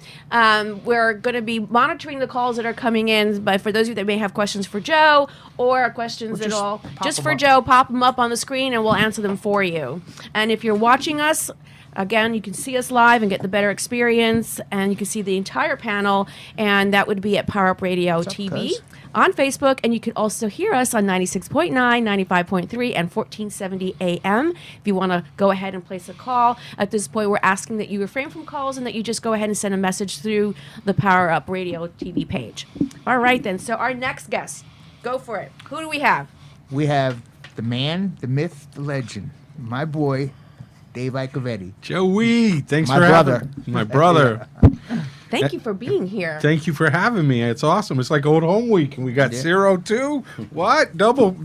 we're going to be monitoring the calls that are coming in. But for those of you that may have questions for Joe or questions at all, just for Joe, pop them up on the screen, and we'll answer them for you. And if you're watching us, again, you can see us live and get the better experience, and you can see the entire panel, and that would be at Power Up Radio TV on Facebook, and you can also hear us on 96.9, 95.3, and 1470 AM. If you want to go ahead and place a call, at this point, we're asking that you refrain from calls and that you just go ahead and send a message through the Power Up Radio TV page. All right, then. So our next guest, go for it. Who do we have? We have the man, the myth, the legend, my boy, Dave Icovetti. Joey, thanks My for brother. having me. My brother. Thank you for being here. Thank you for having me. It's awesome. It's like old home week, and we got 0-2. What? Double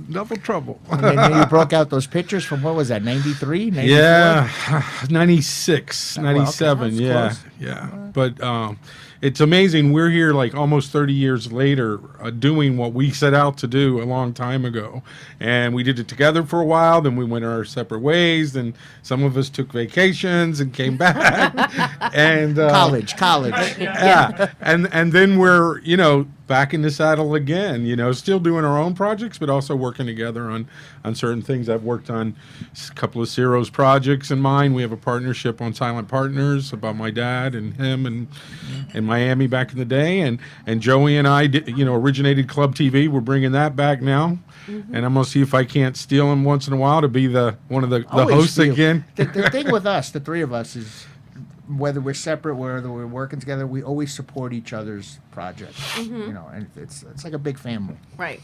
trouble. And then you broke out those pictures from, what was that, 93, 94? Yeah, 96, Well, okay, 97, that's yeah, close. yeah. But it's amazing. We're here like almost 30 years later doing what we set out to do a long time ago. And we did it together for a while, then we went our separate ways, then some of us took vacations and came back. And College. yeah. And then we're, back in the saddle again, still doing our own projects, but also working together on certain things. I've worked on a couple of Ciro's projects in mine. We have a partnership on Silent Partners about my dad and him and in Miami back in the day. And Joey and I did, originated Club TV. We're bringing that back now. Mm-hmm. And I'm going to see if I can't steal him once in a while to be one of the hosts again. The thing with us, the three of us, is whether we're separate, whether we're working together, we always support each other's projects. And it's like a big family. Right.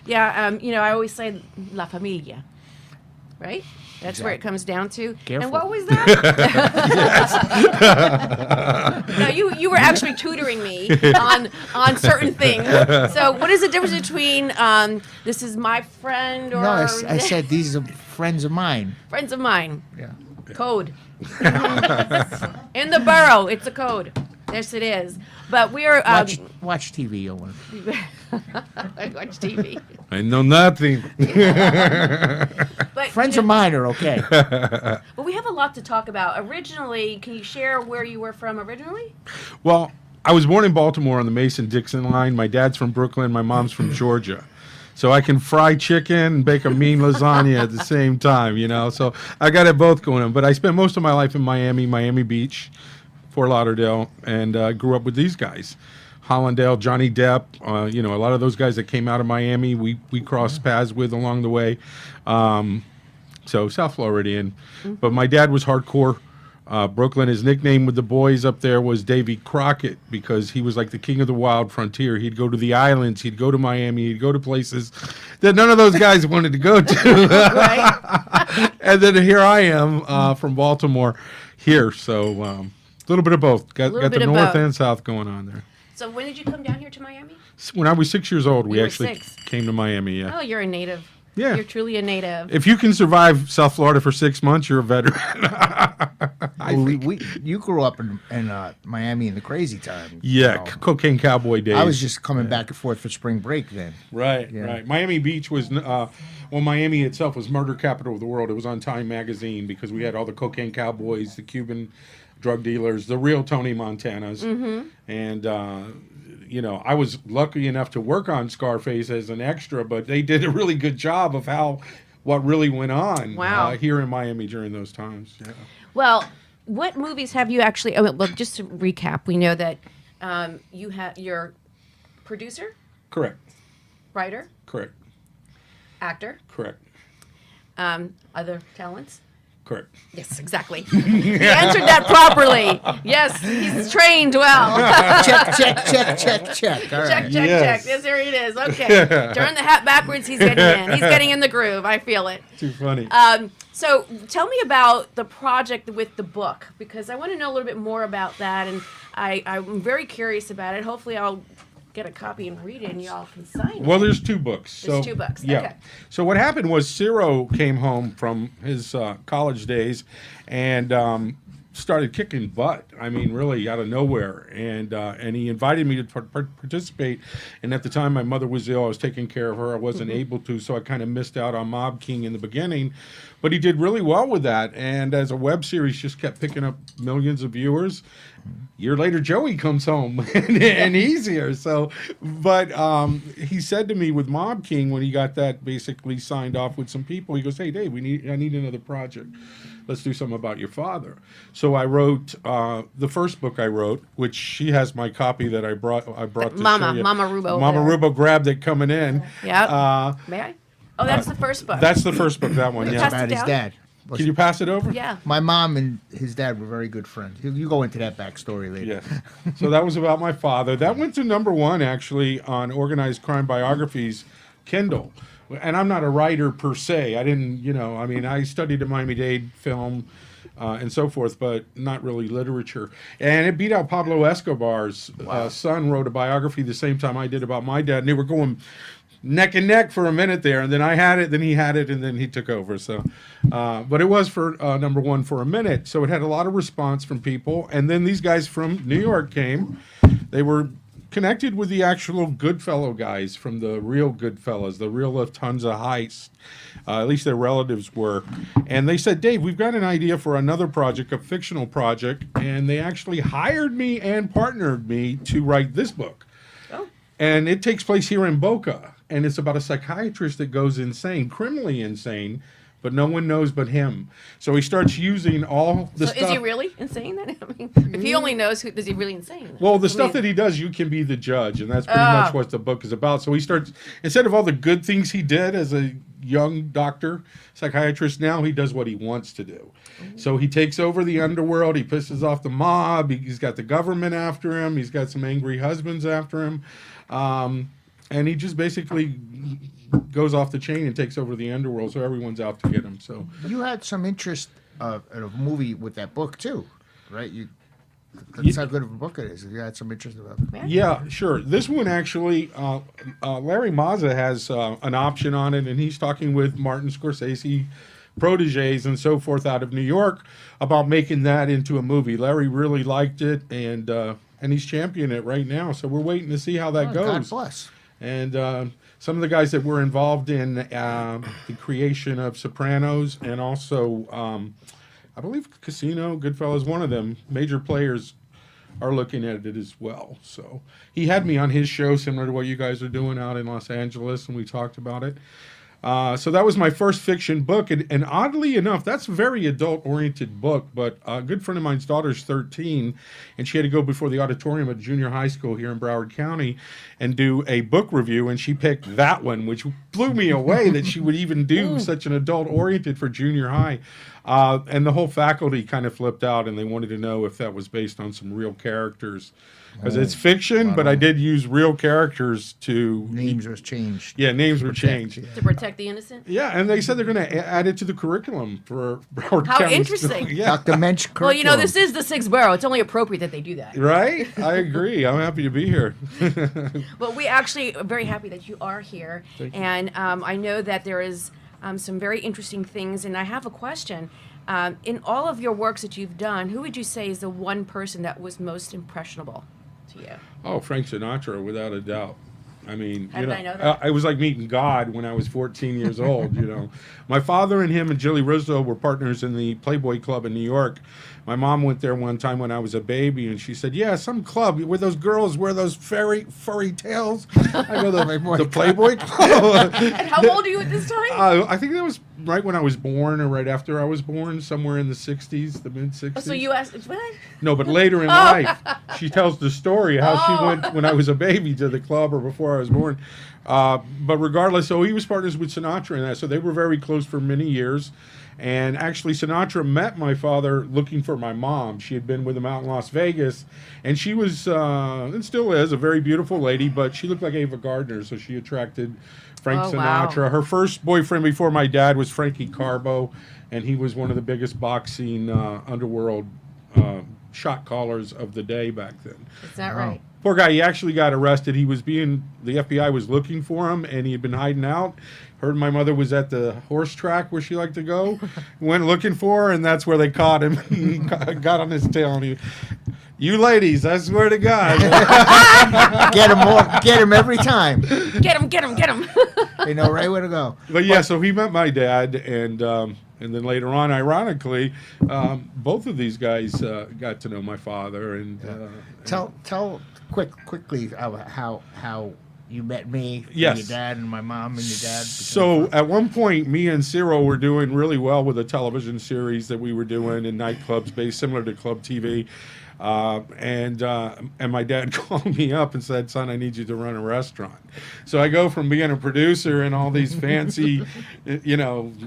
Yeah, I always say La Familia, right? That's where it comes down to. Careful. And what was that? No, you were actually tutoring me on certain things. So what is the difference between this is my friend or... No, I said these are friends of mine. Friends of mine. Yeah. Code. In the borough, it's a code. Yes, it is. But we're... Watch TV, Owen. I watch TV. I know nothing. But, Friends of mine are okay. But we have a lot to talk about. Originally, can you share where you were from originally? Well, I was born in Baltimore on the Mason-Dixon line. My dad's from Brooklyn. My mom's from Georgia. So I can fry chicken and bake a mean lasagna at the same time, So I got it both going on. But I spent most of my life in Miami Beach, Fort Lauderdale, and grew up with these guys. Hollandale, Johnny Depp, a lot of those guys that came out of Miami, we crossed paths with along the way. So South Floridian. But my dad was hardcore. Brooklyn, his nickname with the boys up there was Davy Crockett because he was like the king of the wild frontier. He'd go to the islands, he'd go to Miami, he'd go to places that none of those guys wanted to go to. And then here I am from Baltimore here. So a little bit of both. Got the north and south going on there. So when did you come down here to Miami? When I was 6 years old, we You were actually 6. came to Miami, yeah. Oh, you're a native. Yeah. You're truly a native. If you can survive South Florida for 6 months, you're a veteran. You grew up in Miami in the crazy time. Yeah, you know. cocaine cowboy days. I was just coming back and forth for spring break then. Right, Yeah. right. Miami Beach was, Miami itself was murder capital of the world. It was on Time magazine because we had all the cocaine cowboys, the Cuban drug dealers, the real Tony Montanas. And, I was lucky enough to work on Scarface as an extra, but they did a really good job of what really went on here in Miami during those times. Yeah. Well, what movies have you actually? Oh, well, just to recap, we know that you're producer, Correct. writer, Correct. actor, Correct. other talents. Correct. Yes, exactly. He answered that properly. Yes, he's trained well. check. All right. Check. Yes, there it is. Okay. Turn the hat backwards. He's getting in. He's getting in the groove. I feel it. Too funny. So tell me about the project with the book, because I want to know a little bit more about that, and I'm very curious about it. Hopefully I'll get a copy and read it, and y'all can sign it. Well, there's 2 books. There's 2 books. Yeah. Okay. So what happened was Ciro came home from his college days and started kicking butt. I mean, really out of nowhere. And he invited me to participate. And at the time, my mother was ill. I was taking care of her. I wasn't able to, so I kind of missed out on Mob King in the beginning. But he did really well with that. And as a web series, just kept picking up millions of viewers. A year later, Joey comes home and he's here. So, but he said to me with Mob King when he got that basically signed off with some people, he goes, "Hey, Dave, I need another project. Let's do something about your father." So I wrote the first book I wrote, which she has my copy that I brought to Mama show you. Rubo. Mama Rubo grabbed it coming in. Yeah. May I? Oh, that's the first book. That's the first book. That one. Pass Yeah. it About his down? dad. Can you pass it over? Yeah. My mom and his dad were very good friends. You go into that backstory later. Yes. So that was about my father. That went to #1 actually on Organized Crime Biographies, Kindle. And I'm not a writer per se. I didn't, I studied at Miami-Dade film and so forth, but not really literature. And it beat out Pablo Escobar's son wrote a biography the same time I did about my dad. And they were going neck and neck for a minute there, and then I had it, then he had it, and then he took over. So, but it was for #1 for a minute. So it had a lot of response from people. And then these guys from New York came. They were connected with the actual Goodfellow guys from the real Goodfellas, the real Lufthansa heist. At least their relatives were. And they said, "Dave, we've got an idea for another project, a fictional project." And they actually hired me and partnered me to write this book. Oh. And it takes place here in Boca. And it's about a psychiatrist that goes insane, criminally insane, but no one knows but him. So he starts using all the stuff. So is he really insane then? I mean, if he only knows, is he really insane then? Well, the stuff that he does, you can be the judge, and that's pretty much what the book is about. So he starts, instead of all the good things he did as a young doctor, psychiatrist, now he does what he wants to do. So he takes over the underworld, he pisses off the mob, he's got the government after him, he's got some angry husbands after him, and he just basically goes off the chain and takes over the underworld, so everyone's out to get him. So you had some interest in a movie with that book too, right? That's how good of a book it is. You had some interest about it. Yeah, sure. This one actually, Larry Mazza has an option on it, and he's talking with Martin Scorsese proteges and so forth out of New York about making that into a movie. Larry really liked it, and he's championing it right now. So we're waiting to see how that goes. God bless. And some of the guys that were involved in the creation of Sopranos and also, I believe Casino, Goodfellas, one of them, major players are looking at it as well. So he had me on his show, similar to what you guys are doing out in Los Angeles, and we talked about it. So that was my first fiction book, and oddly enough, that's a very adult-oriented book, but a good friend of mine's daughter's 13, and she had to go before the auditorium at junior high school here in Broward County and do a book review, and she picked that one, which blew me away that she would even do such an adult-oriented for junior high. And the whole faculty kind of flipped out, and they wanted to know if that was based on some real characters. Because it's fiction, but I did use real characters to... Names was changed. Yeah, names were changed. To protect protect the innocent. Yeah, and they said they're going to add it to the curriculum for our How county interesting. school. Yeah. Dr. Mensch curriculum. Well, you know, this is the sixth borough. It's only appropriate that they do that. Right? I agree. I'm happy to be here. Well, we actually are very happy that you are here. Thank you. And I know that there is some very interesting things. And I have a question. In all of your works that you've done, who would you say is the one person that was most impressionable to you? Oh, Frank Sinatra, without a doubt. I mean, How did I know that? it was like meeting God when I was 14 years old, you know. My father and him and Jilly Rizzo were partners in the Playboy Club in New York. My mom went there one time when I was a baby, and she said, yeah, some club where those girls wear those furry tails. I go, the Playboy Club. And how old are you at this time? I think that was right when I was born or right after I was born, somewhere in the 60s, the mid-60s. Oh, so you asked, what? No, but later in life, she tells the story how she went when I was a baby to the club or before I was born. But regardless, so he was partners with Sinatra in that. So they were very close for many years. And actually, Sinatra met my father looking for my mom. She had been with him out in Las Vegas. And she was, and still is, a very beautiful lady, but she looked like Ava Gardner. So she attracted Frank Sinatra. Wow. Her first boyfriend before my dad was Frankie Carbo. And he was one of the biggest boxing underworld shot callers of the day back then. Is that right? Poor guy, he actually got arrested. The FBI was looking for him, and he had been hiding out. Heard my mother was at the horse track where she liked to go. Went looking for her, and that's where they caught him. He got on his tail, and you ladies, I swear to God. Get him every time. Get him. They know right where to go. But yeah, so he met my dad, and then later on, ironically, both of these guys got to know my father. And Tell quickly how you met me, Yes. and your dad, and my mom, and your dad. So at one point, me and Cyril were doing really well with a television series that we were doing in nightclubs, based similar to Club TV. And my dad called me up and said, son, I need you to run a restaurant. So I go from being a producer and all these fancy,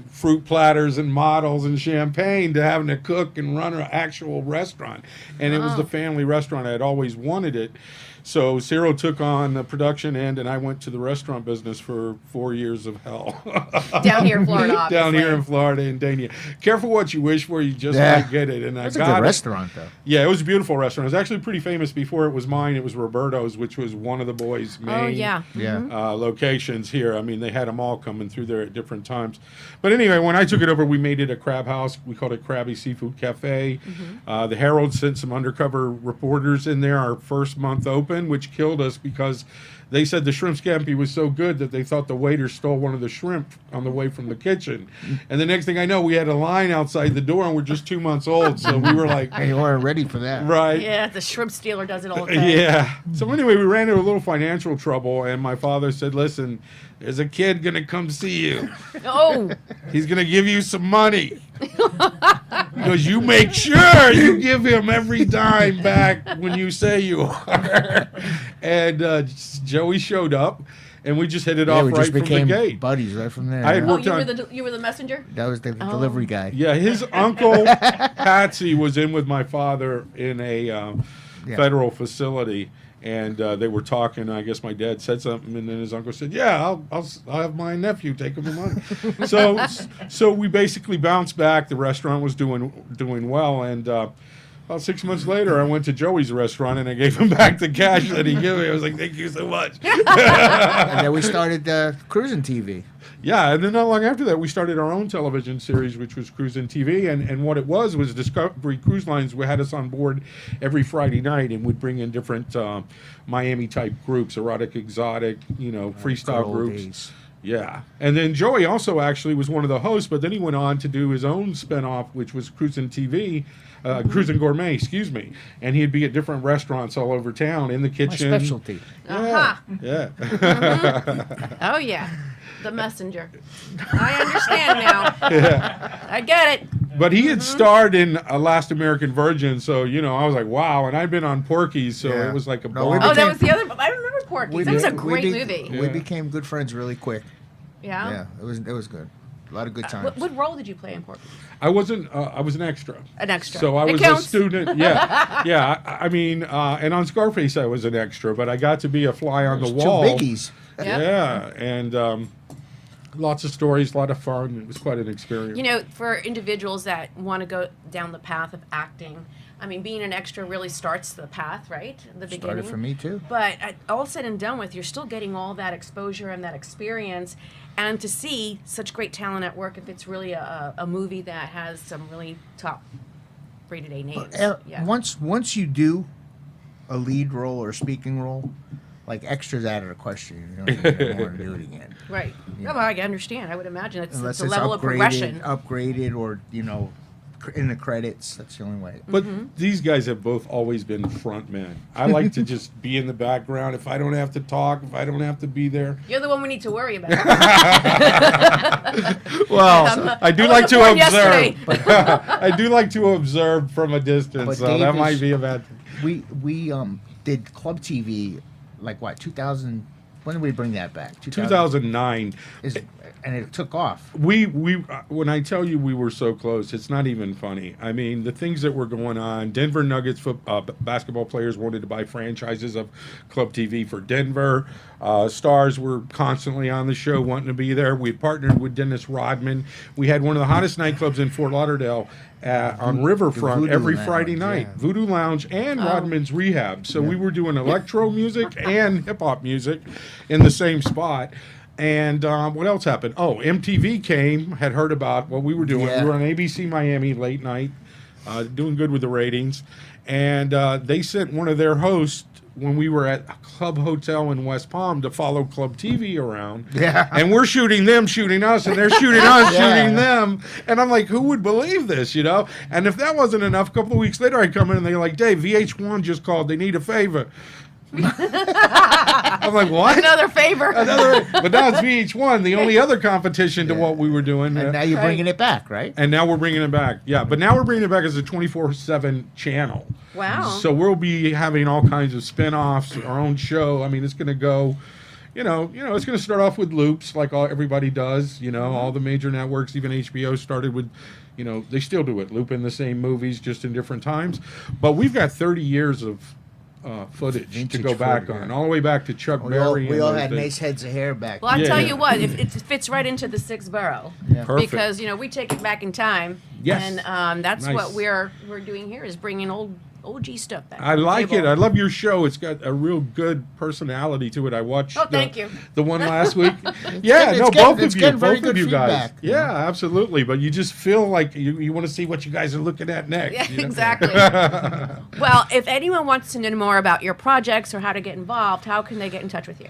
fruit platters and models and champagne to having to cook and run an actual restaurant. And it was the family restaurant. I had always wanted it. So Cyril took on the production end, and I went to the restaurant business for 4 years of hell. Down here in Florida, obviously. Down here in Florida, in Dania. Careful what you wish for, you just might get it. And That's I a got good it. restaurant, though. Yeah, it was a beautiful restaurant. It was actually pretty famous before it was mine. It was Roberto's, which was one of the boys' main locations here. I mean, they had them all coming through there at different times. But anyway, when I took it over, we made it a crab house. We called it Krabby Seafood Cafe. The Herald sent some undercover reporters in there our first month open, which killed us because they said the shrimp scampi was so good that they thought the waiter stole one of the shrimp on the way from the kitchen. And the next thing I know, we had a line outside the door, and we're just 2 months old. So we were like... And you weren't ready for that. Right. Yeah, the shrimp stealer does it all the time. Yeah. So anyway, we ran into a little financial trouble, and my father said, listen, there's a kid going to come see you. Oh. He's going to give you some money. Because you make sure you give him every dime back when you say you are. And Joey showed up, and we just hit it off we right just from the became gate. buddies right from there. I had worked you were the messenger? That was the delivery guy. Yeah, his uncle Patsy was in with my father in a federal facility, and they were talking. I guess my dad said something, and then his uncle said, "Yeah, I'll have my nephew take him the money." so we basically bounced back. The restaurant was doing well, and about 6 months later, I went to Joey's restaurant and I gave him back the cash that he gave me. I was like, "Thank you so much." And then we started Cruising TV. Yeah, and then not long after that, we started our own television series, which was Cruising TV. And what it was Discovery Cruise Lines had us on board every Friday night and would bring in different Miami-type groups, erotic, exotic, freestyle groups. Days. Yeah. And then Joey also actually was one of the hosts, but then he went on to do his own spinoff, which was Cruising TV. Cruising Gourmet, excuse me, and he'd be at different restaurants all over town in the kitchen. My specialty. Yeah, yeah. Oh yeah, the messenger. I understand now. Yeah. I get it. But he had starred in Last American Virgin, so I was like, wow. And I'd been on Porky's, so it was like a bomb. Oh, that was the other. I remember Porky's. That was a great movie. We became good friends really quick. Yeah. Yeah, it was good. A lot of good times. What role did you play in Porky's? I wasn't. I was an extra. An extra. So I It was counts. a student. Yeah, yeah. I mean, and on Scarface I was an extra, but I got to be a fly on the wall. Two biggies. Yeah, and Lots of stories, a lot of fun. It was quite an experience. You know, for individuals that want to go down the path of acting, I mean, being an extra really starts the path, right? The beginning. Started for me too. But all said and done with, you're still getting all that exposure and that experience. And to see such great talent at work, if it's really a movie that has some really top rated A names. Yeah. Once you do a lead role or speaking role, like extras out of the question. You don't want to do it again. Right. You No, know. I understand. I would imagine it's Unless a it's level of progression. upgraded, or in the credits. That's the only way. But these guys have both always been front men. I like to just be in the background. If I don't have to talk, if I don't have to be there. You're the one we need to worry about. Well, I do like to born observe. I do like to observe from a distance, But so Dave that might is- be a bad thing. We did Club TV, like what, 2000? When did we bring that back? 2009. And it took off. We when I tell you we were so close, it's not even funny. I mean, the things that were going on. Denver Nuggets basketball players wanted to buy franchises of Club TV for Denver. Stars were constantly on the show wanting to be there. We partnered with Dennis Rodman. We had one of the hottest nightclubs in Fort Lauderdale on Riverfront Voodoo every Lounge, Friday night. yeah. Voodoo Lounge and Rodman's Rehab. So we were doing electro music and hip hop music in the same spot. And what else happened? Oh, MTV came, had heard about what we were doing. Yeah. We were on ABC Miami late night, doing good with the ratings. And they sent one of their hosts when we were at a Club Hotel in West Palm to follow Club TV around. Yeah. And we're shooting them, shooting us, and they're shooting us, Yeah. shooting them. And I'm like, who would believe this, you know? And if that wasn't enough, a couple of weeks later, I come in and they're like, Dave, VH1 just called. They need a favor. I'm like, what? Another favor. But now it's VH1, the only other competition to what we were doing. And now you're bringing it back, right? And now we're bringing it back. Yeah, but now we're bringing it back as a 24/7 channel. Wow. So we'll be having all kinds of spin-offs, our own show. I mean, it's going to go, it's going to start off with loops like everybody does. All the major networks, even HBO started with, they still do it, looping the same movies just in different times. But we've got 30 years of footage to Vintage go back footage, on, yeah. all the way back to Chuck We all, Berry. we and all those had days. nice heads of hair back Well, I'll Yeah, tell yeah. you what, if it fits right into the sixth borough. Perfect. Because, we take it back in time. Yes. And that's Nice. what we're doing here is bringing old OG stuff back. I to the like it. table. I love your show. It's got a real good personality to it. I watched. Oh, thank you. The one last week. Yeah, it's no, getting- both it's of you, getting very both of good you guys. feedback, you Yeah, absolutely. But you just feel like you want to see what you guys are looking at next. Yeah, you know? exactly. Well, if anyone wants to know more about your projects or how to get involved, how can they get in touch with you?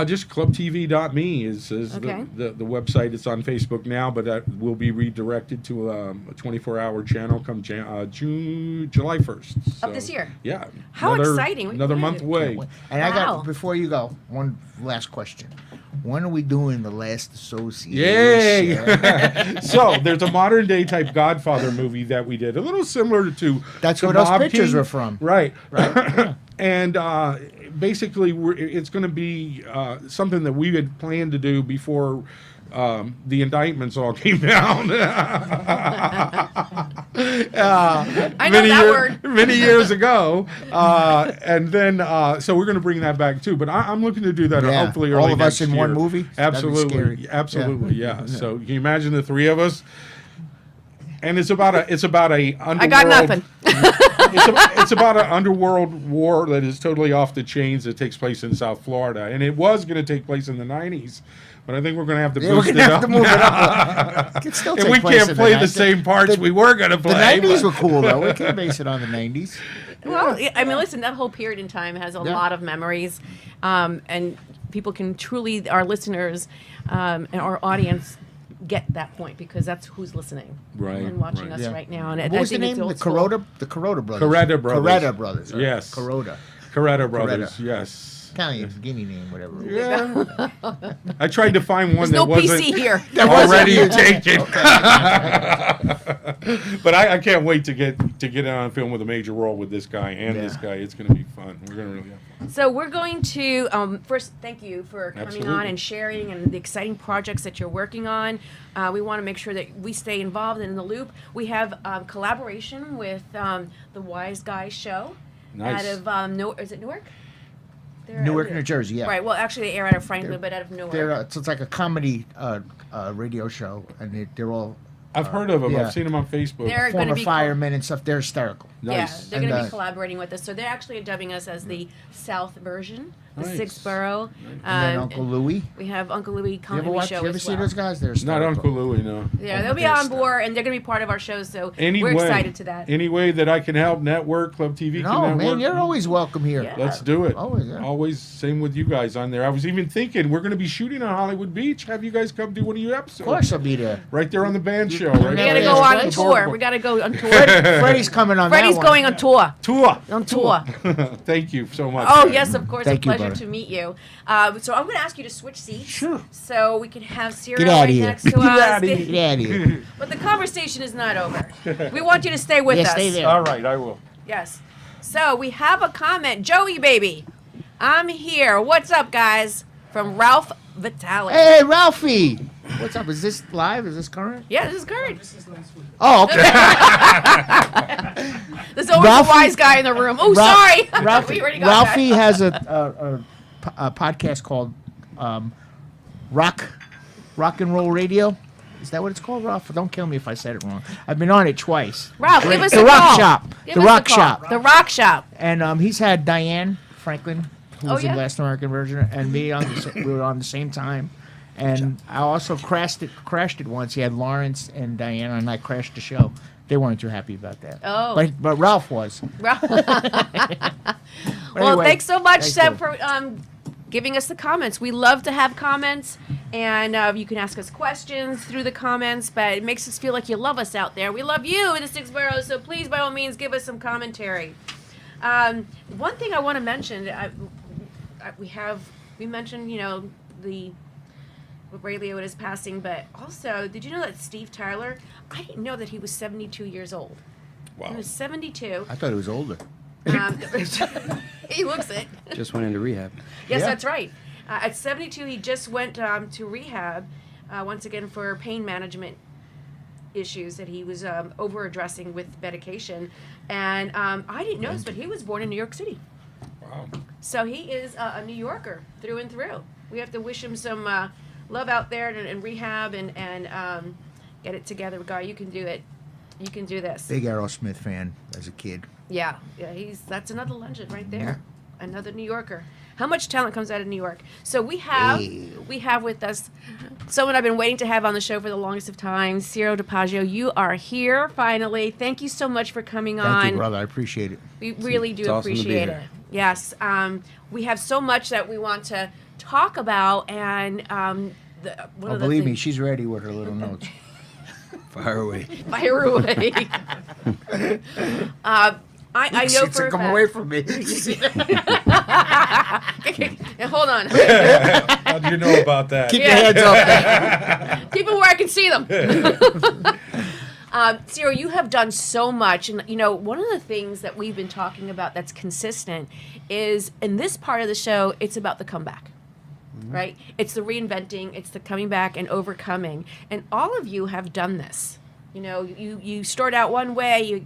Just clubtv.me is Okay. the website. It's on Facebook now, but that will be redirected to a 24-hour channel come July 1st. Of this year? Yeah. How exciting. Another month away. And I Wow. got, before you go, one last question. When are we doing the last association? Yay! So there's a modern day type Godfather movie that we did, a little similar to That's to where those Mob pictures King. were from. Right. Right. And basically, it's going to be something that we had planned to do before the indictments all came down. I know that word. Many years ago. And then, so we're going to bring that back too. But I'm looking to do that Yeah. hopefully All early of us next in one year. movie? That'd be Absolutely. scary. Absolutely, yeah. So can you imagine the three of us? And it's about a underworld. I got nothing. It's about an underworld war that is totally off the chains that takes place in South Florida, and it was going to take place in the '90s, but I think we're going to have to Yeah, we're boost gonna it have up. to move it up. It can still And take we place can't in play the the 90s. same parts we were going to The play. 90s but- were cool, though. We can base it on the 90s. Well, I mean, listen, that whole period in time has a lot of memories, and people can truly, our listeners and our audience, get that point because that's who's listening Right, and watching right. us Yeah. right now. And What I was the think it's name? old The school. Corota brothers. Coretta Brothers. Coretta brothers. right. Yes. Corota. Coretta Brothers, Coretta. yes. Kind of a guinea name, whatever. Yeah. I tried to find one There's that no wasn't PC here. already taken. But I can't wait to get on film with a major role with this guy and this guy. It's going to be fun. We're going to really have fun. So we're going to first thank you for coming on Absolutely. and sharing and the exciting projects that you're working on. We want to make sure that we stay involved and in the loop. We have collaboration with the Wise Guys Show Nice. out of is it Newark? Newark, New Jersey. Yeah. Right. Well, actually, they air out of Franklin, but out of Newark. It's like a comedy radio show, and they're all. I've heard of them. yeah. I've seen them on Facebook. They're going to Former be firemen and stuff. They're hysterical. Nice. Yeah, they're going to And, be collaborating with us. So they're actually dubbing us as the South version, the Nice. Sixth Borough. And then Uncle Louie. We have Uncle Louie You comedy ever watch? show You ever as see well. those guys? They're Not hysterical. Uncle Louie, no. Yeah, they'll be on board, and they're going to be part of our show. So we're excited to that. Any way that I can help network, Club TV can No, network. man, you're always welcome here. Yeah. Let's do it. Always, yeah. Always, same with you guys on there. I was even thinking we're going to be shooting on Hollywood Beach. Have you guys come do one of your episodes? Of course, I'll be there. Right there on the band show. We Right We there. got to Yeah, go on it's tour. We got to go on tour. Freddie's coming on Freddie's that one. going on tour. Tour. On tour. Thank you so much. Oh, yes, of course. Thank you, a pleasure brother. to meet you. So I'm going to ask you to switch seats. Sure. So we can have Cyril Get out right of here. next to Get us. out of here. Get out of here. But the conversation is not over. We want you to stay with Yeah, us. stay there. All right, I will. Yes. So we have a comment. Joey, baby. I'm here. What's up, guys? From Ralph Vitale. Hey, Ralphie. What's up? Is this live? Is this current? Yeah, this is current. This is last week. Oh, okay. There's always Ralphie- a wise guy in the room. Oh, Ralph- sorry. Ralphie, We already got Ralphie that. has a podcast called Rock and Roll Radio. Is that what it's called, Ralph? Don't kill me if I said it wrong. I've been on it twice. Ralph, give us The a Rock call. Shop. Give The us a Rock call. Shop. The Rock Shop. And he's had Diane Franklin, who Oh, was yeah? in Last American Virgin, and me on we were on the same time. And I also crashed it once. He had Lawrence and Diane, and I crashed the show. They weren't too happy about that. Oh. But Ralph was. Ralph. Well, Anyway, thanks so much, thanks, Seb, Bill. for giving us the comments. We love to have comments, and you can ask us questions through the comments, but it makes us feel like you love us out there. We love you in the Six Boroughs, so please, by all means, give us some commentary. One thing I want to mention, we mentioned, the Ray Liotta is passing, but also, did you know that Steve Tyler, I didn't know that he was 72 years old. Wow. He was 72. I thought he was older. He looks it. Just went into rehab. Yes, Yeah. that's right. At 72, he just went to rehab, once again for pain management issues that he was over-addressing with medication. And I didn't know this, but he was born in New York City. Wow. So he is a New Yorker through and through. We have to wish him some love out there and rehab and get it together. Guy, you can do it. You can do this. Big Aerosmith fan as a kid. Yeah, that's another legend right there. Another New Yorker. How much talent comes out of New York? So we have with us someone I've been waiting to have on the show for the longest of time, Cyril DiPaggio. You are here finally. Thank you so much for coming on. Thank you, brother. I appreciate it. We really do It's awesome to be appreciate here. it. Yes, we have so much that we want to talk about, and one of the Believe me, things- she's ready with her little notes. Fire away. fire away. I know for a come fact. away from me. Hold on. How do you know about that? Keep your hands up. Keep them where I can see them. Cyril, you have done so much, and one of the things that we've been talking about that's consistent is in this part of the show, it's about the comeback. Right? It's the reinventing, it's the coming back and overcoming. And all of you have done this. You start out one way,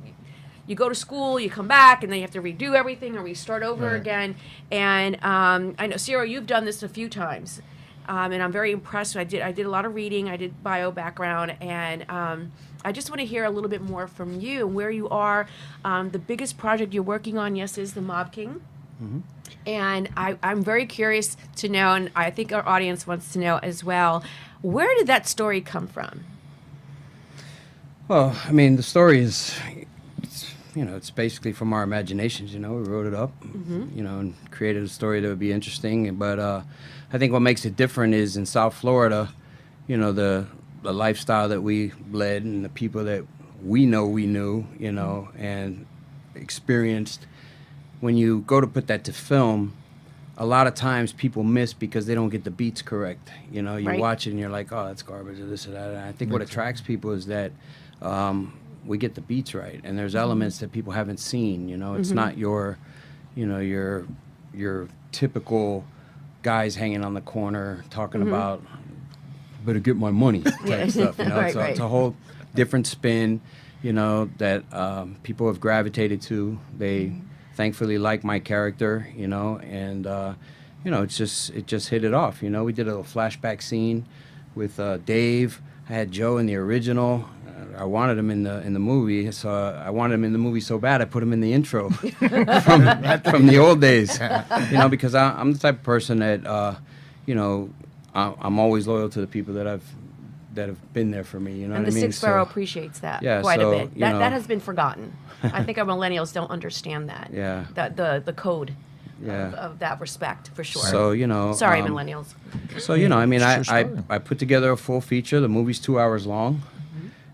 you go to school, you come back, and then you have to redo everything or restart over again. And I know, Cyril, you've done this a few times. And I'm very impressed. I did a lot of reading. I did bio background. And I just want to hear a little bit more from you, where you are. The biggest project you're working on, yes, is the Mob King. Mm-hmm. And I'm very curious to know, and I think our audience wants to know as well, where did that story come from? Well, I mean, the story is, it's basically from our imaginations. We wrote it up, and created a story that would be interesting. But I think what makes it different is in South Florida, the lifestyle that we led and the people that we knew, and experienced. When you go to put that to film, a lot of times people miss because they don't get the beats correct. You Right. watch it and you're like, oh, that's garbage or this or that. And I think what attracts people is that we get the beats right, and there's elements that people haven't seen. It's not your typical guys hanging on the corner talking about better get my money type stuff. Right, It's a whole different spin. That people have gravitated to. They thankfully liked my character, you know, and you know, it just hit it off. You know, we did a little flashback scene with Dave. I had Joe in the original. I wanted him in the movie, so I wanted him in the movie so bad I put him in the intro from the old days. You know, because I'm the type of person that you know, I'm always loyal to the people that have been there for me. You know and what I mean? And the Sixth Borough appreciates that quite a bit. That has been forgotten. I think our millennials don't understand that. Yeah. The code. Of that respect, for sure. So, you know... Sorry, millennials. So, you know, I mean, I put together a full feature. The movie's 2 hours long.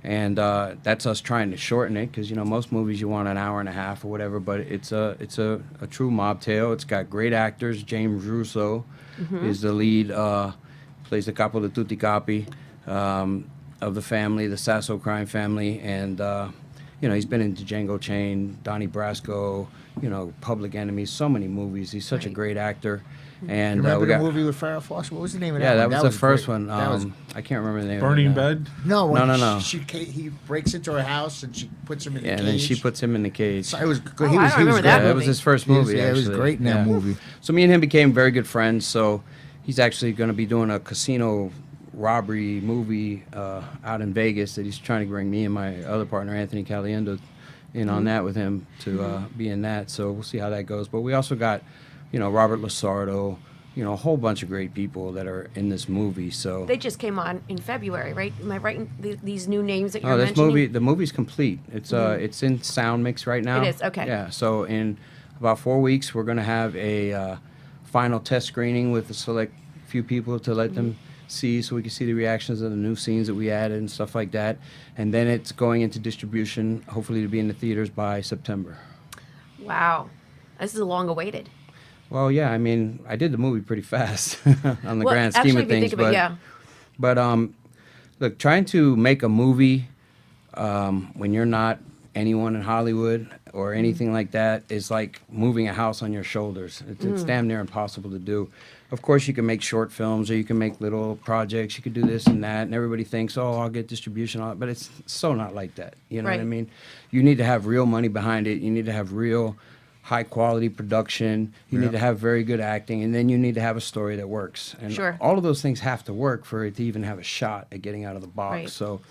And that's us trying to shorten it because, you know, most movies you want an hour and a half or whatever, but it's a true mob tale. It's got great actors. James Russo is the lead, plays the capo de tutti capi of the family, the Sasso crime family. And, you know, he's been in Django Chain, Donnie Brasco, you know, Public Enemies, so many movies. He's such a great actor. And remember we got the movie with Farrah Fawcett? What was the name of that? Yeah, one? that was the first great. one. I can't remember the name. Burning of it. Bed? No, No. He breaks into her house and she puts him in the cage. And then she puts him in the cage. So it was good. Oh, He I was don't remember good. that That was his first movie. He was actually. great in that movie. So me and him became very good friends. So he's actually going to be doing a casino robbery movie out in Vegas that he's trying to bring me and my other partner Anthony Caliendo in on that with him to be in that. So we'll see how that goes. But we also got, you know, Robert Lasardo, you know, a whole bunch of great people that are in this movie. So They just came on in February, right? Am I right in these new names that you're oh, this mentioning? the movie's complete. It's in sound mix right now. It is, okay. Yeah. So in about 4 weeks, we're going to have a final test screening with a select few people to let them see, so we can see the reactions of the new scenes that we added and stuff like that. And then it's going into distribution, hopefully to be in the theaters by September. Wow. This is long awaited. Well, yeah, I mean, I did the movie pretty fast on the grand actually, scheme of if you things. think of it, yeah. But look, trying to make a movie when you're not anyone in Hollywood or anything like that is like moving a house on your shoulders. It's damn near impossible to do. Of course, you can make short films or you can make little projects. You could do this and that, and everybody thinks, oh, I'll get distribution on it. But it's so not like that. You know what I Right. mean? You need to have real money behind it. You need to have real high quality production. You need to have very good acting, and then you need to have a story that works. And Sure. all of those things have to work for it to even have a shot at getting out of the box. Right. So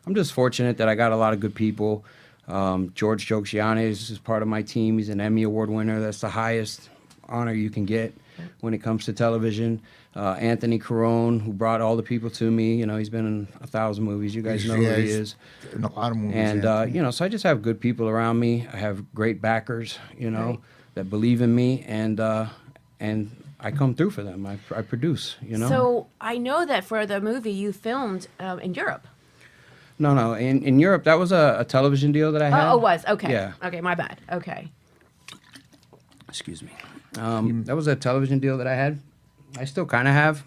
I'm just fortunate that I got a lot of good people. George Joxianes is part of my team. He's an Emmy Award winner. That's the highest honor you can get when it comes to television. Anthony Carone, who brought all the people to me. You know, he's been in 1,000 movies. You guys know who he is. In a lot of movies. And, Anthony. you know, so I just have good people around me. I have great backers, you know, that believe in me. And I come through for them. I produce, you know. So I know that for the movie you filmed in Europe. No. In Europe, that was a television deal that I had. Oh, it was. Okay. Yeah. Okay, my bad. Okay. Excuse me. That was a television deal that I had. I still kind of have.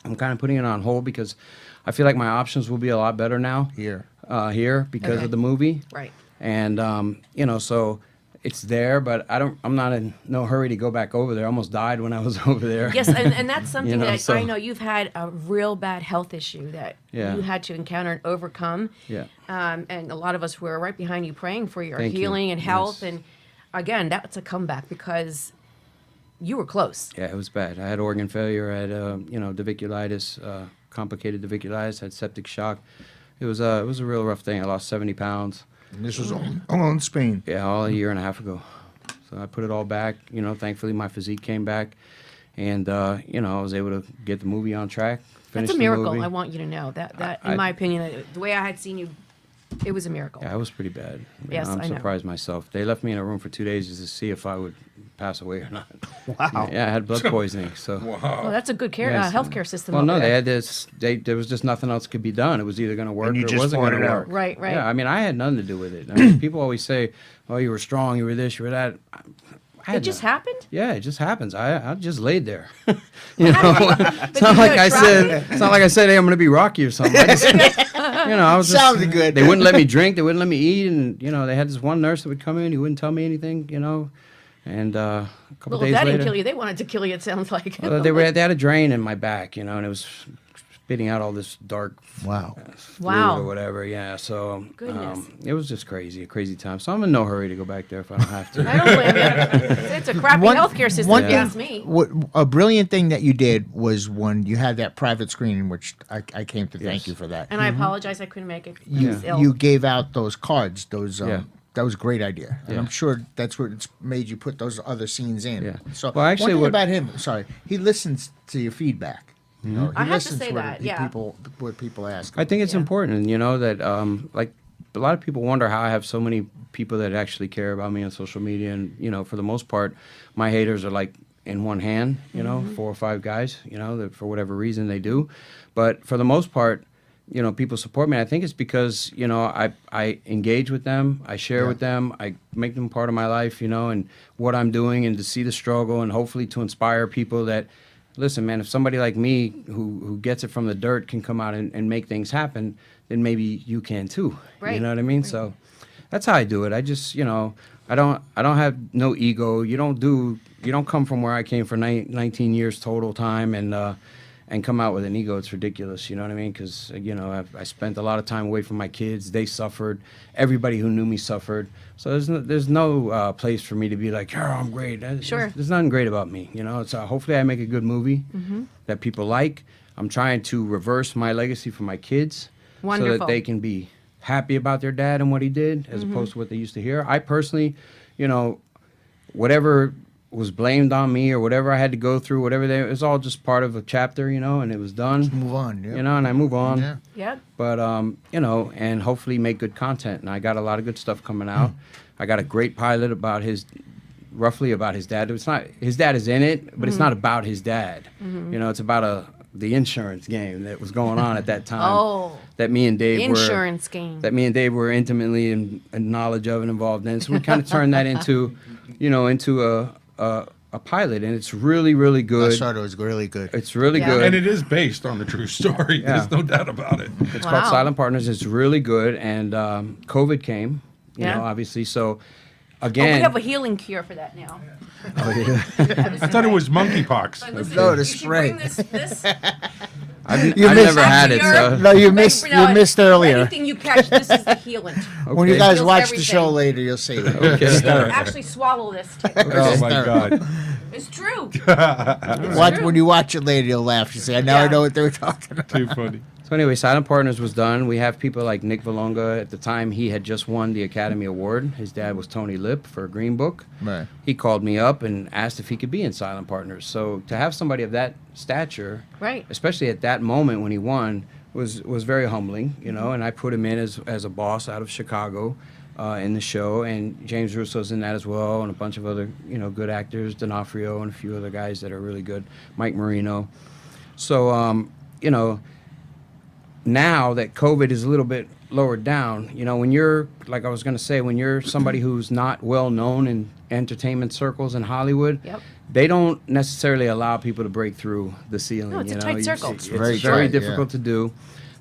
I'm kind of putting it on hold because I feel like my options will be a lot better now. Here. Because of the movie. Right. And you know, so it's there, but I'm not in no hurry to go back over there. I almost died when I was over there. Yes, and that's something You know, that so- I know you've had a real bad health issue that Yeah. you had to encounter and overcome. Yeah. And a lot of us were right behind you praying for your Thank you. healing and health. Yes. And again, that's a comeback because you were close. Yeah, it was bad. I had organ failure. I had you know, diverticulitis, complicated diverticulitis. Had septic shock. It was a real rough thing. I lost 70 pounds. And this was all in Spain. Yeah, all a year and a half ago. So I put it all back. You know, thankfully my physique came back, and you know, I was able to get the movie on track. Finish That's a the miracle. movie. I want you to know that in my opinion, the way I had seen you, it was a miracle. Yeah, it was pretty bad. Yes, I'm I know. surprised myself. They left me in a room for 2 days just to see if I would pass away or not. Wow. Yeah, I had blood poisoning. So. Well, that's a good Yes. healthcare system. Well, over no, there. they had this. There was just nothing else could be done. It was either going to work you or it just wasn't fought going to it work. out. Right, right. Yeah, I mean, I had nothing to do with it. I mean, people always say, "Oh, you were strong. You were this. You were that." I It had just no- happened? Yeah, it just happens. I just laid there. You know, it's not like I said. It's not like I said, "Hey, I'm going to be Rocky or something." I just, you know, I was just, Sounded good. They wouldn't let me drink. They wouldn't let me eat, and you know, they had this one nurse that would come in. He wouldn't tell me anything. You know, and a couple Well, if days that later, didn't kill you, they wanted to kill you, it sounds like. they had a drain in my back. You know, and it was spitting out all this dark Wow. fluid or whatever. Yeah, so Goodness. it was just crazy, a crazy time. So I'm in no hurry to go back there if I don't have to. I don't blame you. It's a crappy healthcare system, if you ask me. A brilliant thing that you did was when you had that private screening, which I came to thank you for that. And I apologize, I couldn't make it. I was ill. You gave out those cards, those. Yeah. That was a great idea, and Yeah. I'm sure that's what it's made you put those other scenes in. Yeah. So, Well, actually, one thing what- about him, sorry, he listens to your feedback. You know, he I have to listens say that, yeah. what people ask. I think it's Yeah. important, that like a lot of people wonder how I have so many people that actually care about me on social media, and for the most part, my haters are like in one hand, 4 or 5 guys, that for whatever reason they do, but for the most part, people support me. I think it's because I engage with them, I share with them, I make them part of my life, and what I'm doing, and to see the struggle, and hopefully to inspire people that. Listen, man, if somebody like me who gets it from the dirt can come out and make things happen, then maybe you can too. Right. You know what I mean? Right. So that's how I do it. I just, I don't have no ego. You don't come from where I came for 19 years total time and come out with an ego. It's ridiculous. You know what I mean? Because, I spent a lot of time away from my kids. They suffered. Everybody who knew me suffered. So there's no place for me to be like, I'm great. Sure. There's nothing great about me. It's hopefully I make a good movie that people like. I'm trying to reverse my legacy for my kids. Wonderful. So that they can be happy about their dad and what he did as opposed to what they used to hear. I personally, whatever was blamed on me or whatever I had to go through, it was all just part of a chapter, and it was done. Just move on, yeah. And I move on. Yeah. Yep. But, and hopefully make good content. And I got a lot of good stuff coming out. I got a great pilot roughly about his dad. It's not, his dad is in it, but it's not about his dad. It's about the insurance game that was going on at that time. Oh. That me and Dave Insurance game. That me and Dave were intimately in knowledge of and involved in. So we kind of turned that into a pilot, and it's really, really good. I thought it was really good. It's really good. And it is based on a true story. Yeah. There's no doubt about it. It's called Silent Partners. It's really good, and COVID came, Yeah. obviously. So, Oh, again, we have a healing cure for that now. I thought it was monkeypox. Listen, No, the you should spray. bring this I've You missed- never had it. So. No, you missed earlier. Anything you catch, this is the healing. When you Okay. guys Feels watch the everything. show later, you'll see that. Okay. Actually, swallow this too. Oh my God. It's true. When you watch it later, you'll laugh. You say, now I Yeah. know what they were talking about. Too funny. So anyway, Silent Partners was done. We have people like Nick Vallonga. At the time, he had just won the Academy Award. His dad was Tony Lip for Green Book. Right. He called me up and asked if he could be in Silent Partners. So to have somebody of that stature, Right. especially at that moment when he won, was very humbling, And I put him in as a boss out of Chicago in the show, and James Russo's in that as well, and a bunch of other good actors, D'Onofrio and a few other guys that are really good, Mike Marino. So now that COVID is a little bit lowered down, when you're, like I was going to say, when you're somebody who's not well known in entertainment circles in Hollywood, Yep. they don't necessarily allow people to break through the ceiling. No, it's a tight circle. It's very very tight, difficult to do.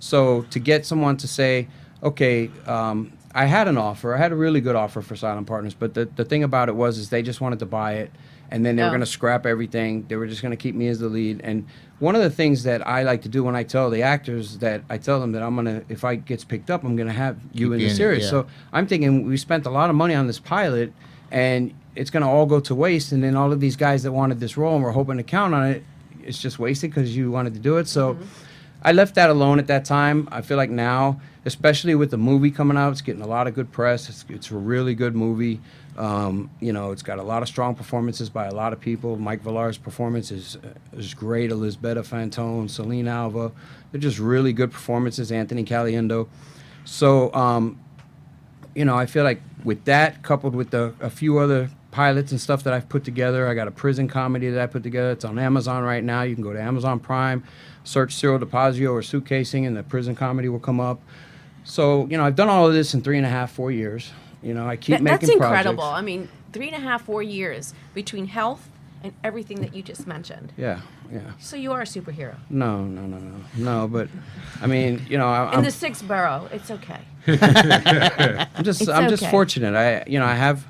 So to get someone to say, okay, I had an offer. I had a really good offer for Silent Partners, but the thing about it is they just wanted to buy it, and then they were Oh. going to scrap everything. They were just going to keep me as the lead. And one of the things that I like to do when I tell the actors that I tell them that I'm going to, if I gets picked up, I'm going to have you in the in it, series. yeah. So I'm thinking we spent a lot of money on this pilot, and it's going to all go to waste. And then all of these guys that wanted this role and were hoping to count on it, it's just wasted because you wanted to do it. So I left that alone at that time. I feel like now, especially with the movie coming out, it's getting a lot of good press. It's a really good movie. It's got a lot of strong performances by a lot of people. Mike Villar's performance is great. Elizabeth Fantone, Celine Alva, they're just really good performances. Anthony Caliendo. So, I feel like with that, coupled with a few other pilots and stuff that I've put together, I got a prison comedy that I put together. It's on Amazon right now. You can go to Amazon Prime, search Cyril DePazio or Suitcasing, and the prison comedy will come up. So, I've done all of this in 3.5, 4 years. I keep making That's incredible. projects. I mean, 3.5, 4 years between health and everything that you just mentioned. Yeah. So you are a superhero. No, but I mean, In the sixth borough, it's okay. I'm just okay. fortunate. I have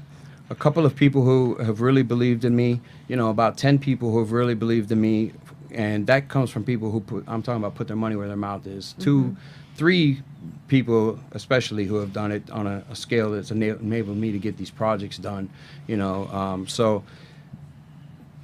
a couple of people who have really believed in me. About 10 people who have really believed in me and that comes from people who I'm talking about put their money where their mouth is. 2, 3 people especially who have done it on a scale that's enabled me to get these projects done, so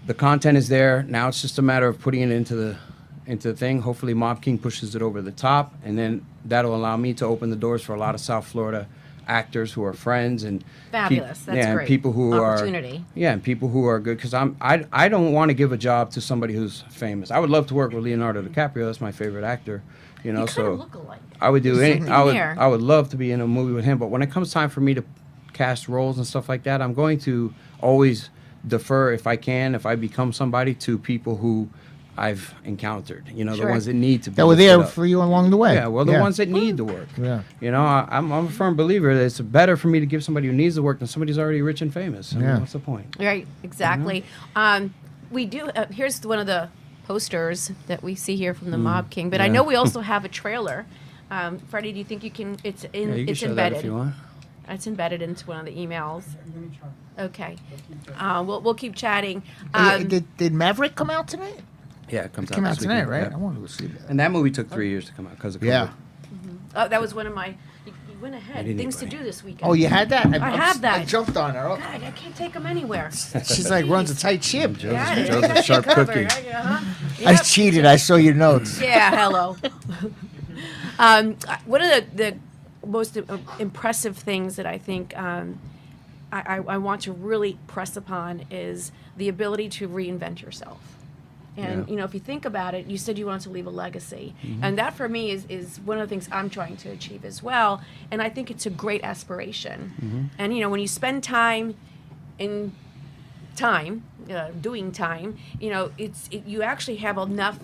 the content is there. Now it's just a matter of putting it into the thing. Hopefully Mob King pushes it over the top, and then that'll allow me to open the doors for a lot of South Florida actors who are friends and Fabulous. That's and great. people who Opportunity. and people who are good, because I don't want to give a job to somebody who's famous. I would love to work with Leonardo DiCaprio. That's my favorite actor. You kind so of look alike. I would do You're any. sitting I would. there. I would love to be in a movie with him. But when it comes time for me to cast roles and stuff like that, I'm going to always defer, if I can, if I become somebody, to people who I've encountered. The Sure. ones that need to be. That were lifted there up. for you along the way. Yeah, well, the ones that need the work. Yeah. I'm a firm believer that it's better for me to give somebody who needs the work than somebody who's already rich and famous. I mean, Yeah. what's the point? Right, exactly. We do. Here's one of the posters that we see here from the Mob King. But I know we also have a trailer. Freddie, do you think you can? It's in. Yeah, you can it's show embedded. that if you want. It's embedded into one of the emails. Let me try. Okay. We'll keep chatting. Did Maverick come out tonight? Yeah, it comes out. Came out this tonight, weekend, right? yeah. I wanted to see that. And that movie took 3 years to come out because of COVID. Yeah. Oh, that was one of my. You went ahead. didn't Things to anybody. do this weekend. Oh, you had that? I have that. I jumped on her. God, I can't take them anywhere. She's like runs a tight ship. Yeah, Joe's I got a sharp you covered. cookie. I Yep. cheated. I saw your notes. Yeah, hello. One of the most impressive things that I think I want to really press upon is the ability to reinvent yourself. And, Yeah. if you think about it, you said you wanted to leave a legacy. And that for me is one of the things I'm trying to achieve as well. And I think it's a great aspiration. And, when you spend time in doing time, you actually have enough.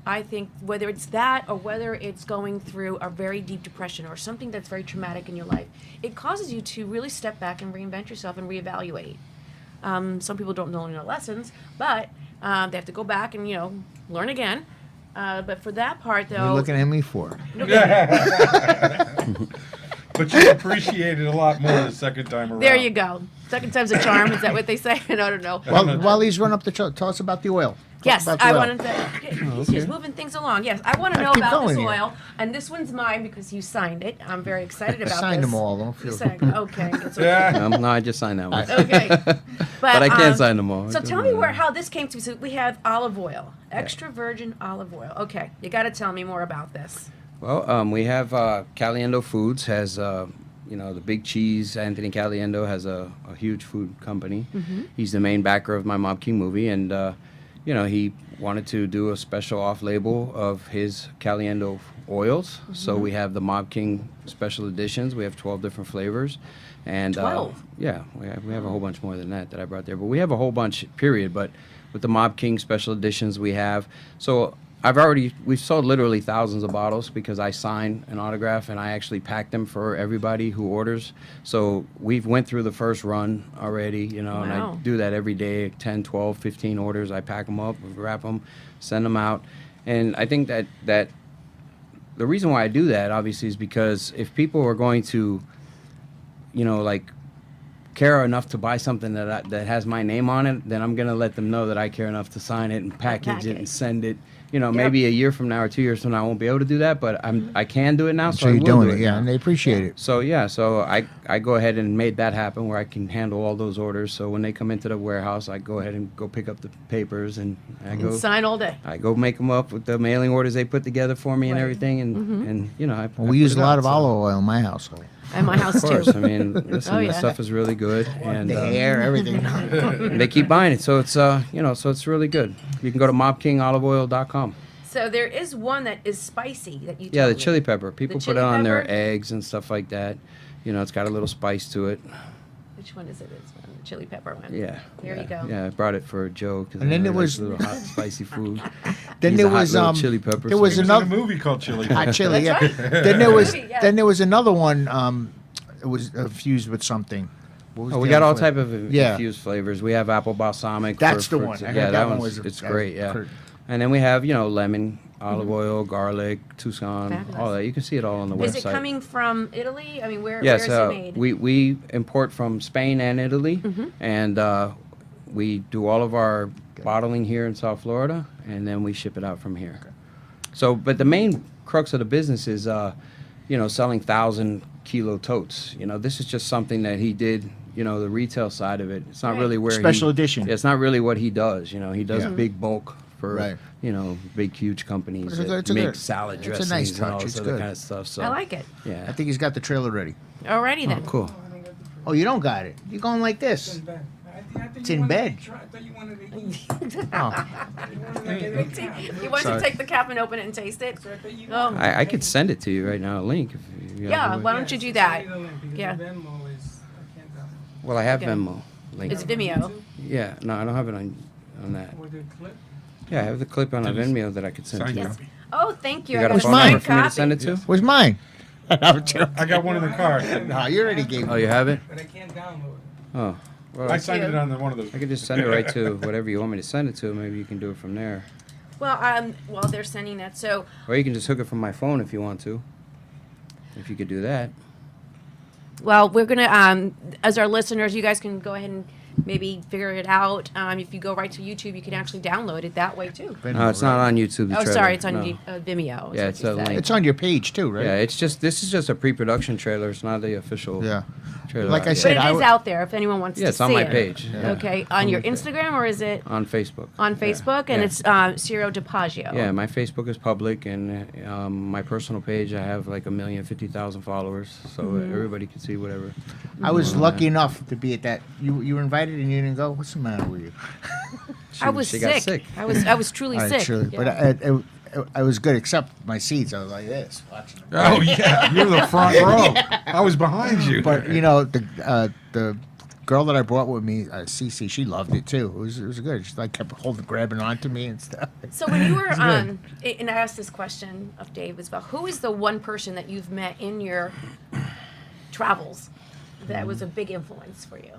I think whether it's that or whether it's going through a very deep depression or something that's very traumatic in your life, it causes you to really step back and reinvent yourself and reevaluate. Some people don't learn their lessons, but they have to go back and learn again. But for that part, though, You're looking at me for. But you appreciate it a lot more the second time around. there you go. Second time's a charm. Is that what they say? I don't know. While he's run up the chart, tell us about the oil. Talk Yes, about the I oil. wanted to. He's just moving things along. Yes, I want to know keep about this going here. oil, and this one's mine because you signed it. I'm very excited about Signed this. them all. Don't You feel. signed. Okay, it's okay. No, I just signed that one. Okay, But I can't sign them all. So tell me how this came to. So we have olive oil, extra virgin olive oil. Okay, you got to tell me more about this. Well, we have Caliendo Foods has the big cheese. Anthony Caliendo has a huge food company. He's the main backer of my Mob King movie, and he wanted to do a special off label of his Caliendo oils. So we have the Mob King special editions. We have 12 different flavors, and 12? Yeah, we have a whole bunch more than that I brought there, but we have a whole bunch. Period. But with the Mob King special editions, we have so. We've sold literally thousands of bottles because I sign an autograph and I actually pack them for everybody who orders. So we've went through the first run already, and I Wow. do that every day, 10, 12, 15 orders. I pack them up, wrap them, send them out. And I think that the reason why I do that, obviously, is because if people are going to, care enough to buy something that has my name on it, then I'm going to let them know that I care enough to sign it and package it and send it. Maybe a year from now or 2 years from now, I won't be able to do that, but I can do it now, so So I you're will doing do it, yeah, now. and they appreciate it. So I go ahead and made that happen where I can handle all those orders. So when they come into the warehouse, I go ahead and go pick up the papers and And sign all day. I go make them up with the mailing orders they put together for me and Right. everything, and I Well, we put use it a lot out, of so- olive oil in my household. At my house Of course, too. I mean, listen, Oh, the yeah. stuff is really good, and The hair, everything. and they keep buying it, so it's so it's really good. You can go to mobkingoliveoil.com. So there is one that is spicy that you. Yeah, told the me. chili pepper. People The put it chili on their pepper? eggs and stuff like that. It's got a little spice to it. Which one is it? It's one, the chili pepper one. Yeah. There yeah, you go. Yeah, I brought it for Joe because And then there was- a little hot, spicy food. Then He's there a hot was little chili pepper. there so was He was another in a movie called Chili. hot chili. Yeah. That's right. Yeah. Then there was another one. It was fused with something. What was Oh, the we got other all flavor? type of Yeah. infused flavors. We have apple balsamic. That's the for- one. I heard Yeah, that one one's was- it's that great. Yeah. cur- And then we have lemon, olive oil, garlic, Tucson, Fabulous. all that. You can see it all on the Is website. it coming from Italy? I mean, where Yes, is it made? we import from Spain and Italy, and we do all of our bottling here in South Florida, and then we ship it out from here. So, but the main crux of the business is, selling 1,000-kilo totes. This is just something that he did. The retail side of it. It's not really where Special edition. It's not really what he does. He does big bulk for Right. big huge companies It's a that good- it's a make good- salad it's a dressings nice and all touch. this It's other good. kind of stuff. So I like it. Yeah. I think he's got the trailer ready. Alrighty then. Cool. Oh, you don't got it. You're going like this. It's in bed. You want to take the cap and open it and taste it? Oh. I could send it to you right now, a link. If you Yeah, have it. why don't you do that? Yeah. Well, I have Okay. Venmo. Link. It's Vimeo. Yeah, no, I don't have it on that. Yeah, I have the clip on a Vimeo that I could send to you. Yes. Oh, thank you. You I got a got phone signed number for me to copy. send it to? Where's mine? I got one in the car. No, you already gave me. Oh, you have it? But I can't download it. Oh. Well, I signed it on one of those. I could just send it right to whatever you want me to send it to. Maybe you can do it from there. Well, while they're sending that, so Or you can just hook it from my phone if you want to. If you could do that. well, we're gonna as our listeners, you guys can go ahead and maybe figure it out. If you go right to YouTube, you can actually download it that way too. No, it's not on YouTube. the Oh, trailer. sorry, it's on No. Vimeo. is Yeah, what it's you a said. link. It's on your page too, right? Yeah, this is just a pre-production trailer. It's not the official Yeah. trailer. Like I But said, it I is would- out there if anyone wants Yeah, to it's see on my it. page. Yeah. Okay, on your Instagram or is it On Facebook. on Facebook? And Yeah. it's Ciro DiPaggio. Yeah, my Facebook is public, and my personal page, I have like 1,050,000 followers, so Mm-hmm. everybody can see whatever. I was lucky enough to be at that. You were invited and you didn't go. What's the matter with you? I was she sick. got sick. I was truly I sick. truly- Yeah. But I was good, except my seats. I was like this, watching. Oh yeah, you're the front row. I was behind you. But the girl that I brought with me, Cece, she loved it too. It was good. She like kept grabbing onto me and stuff. So when you were It's good. and I asked this question of Dave as well, who is the one person that you've met in your travels that was a big influence for you?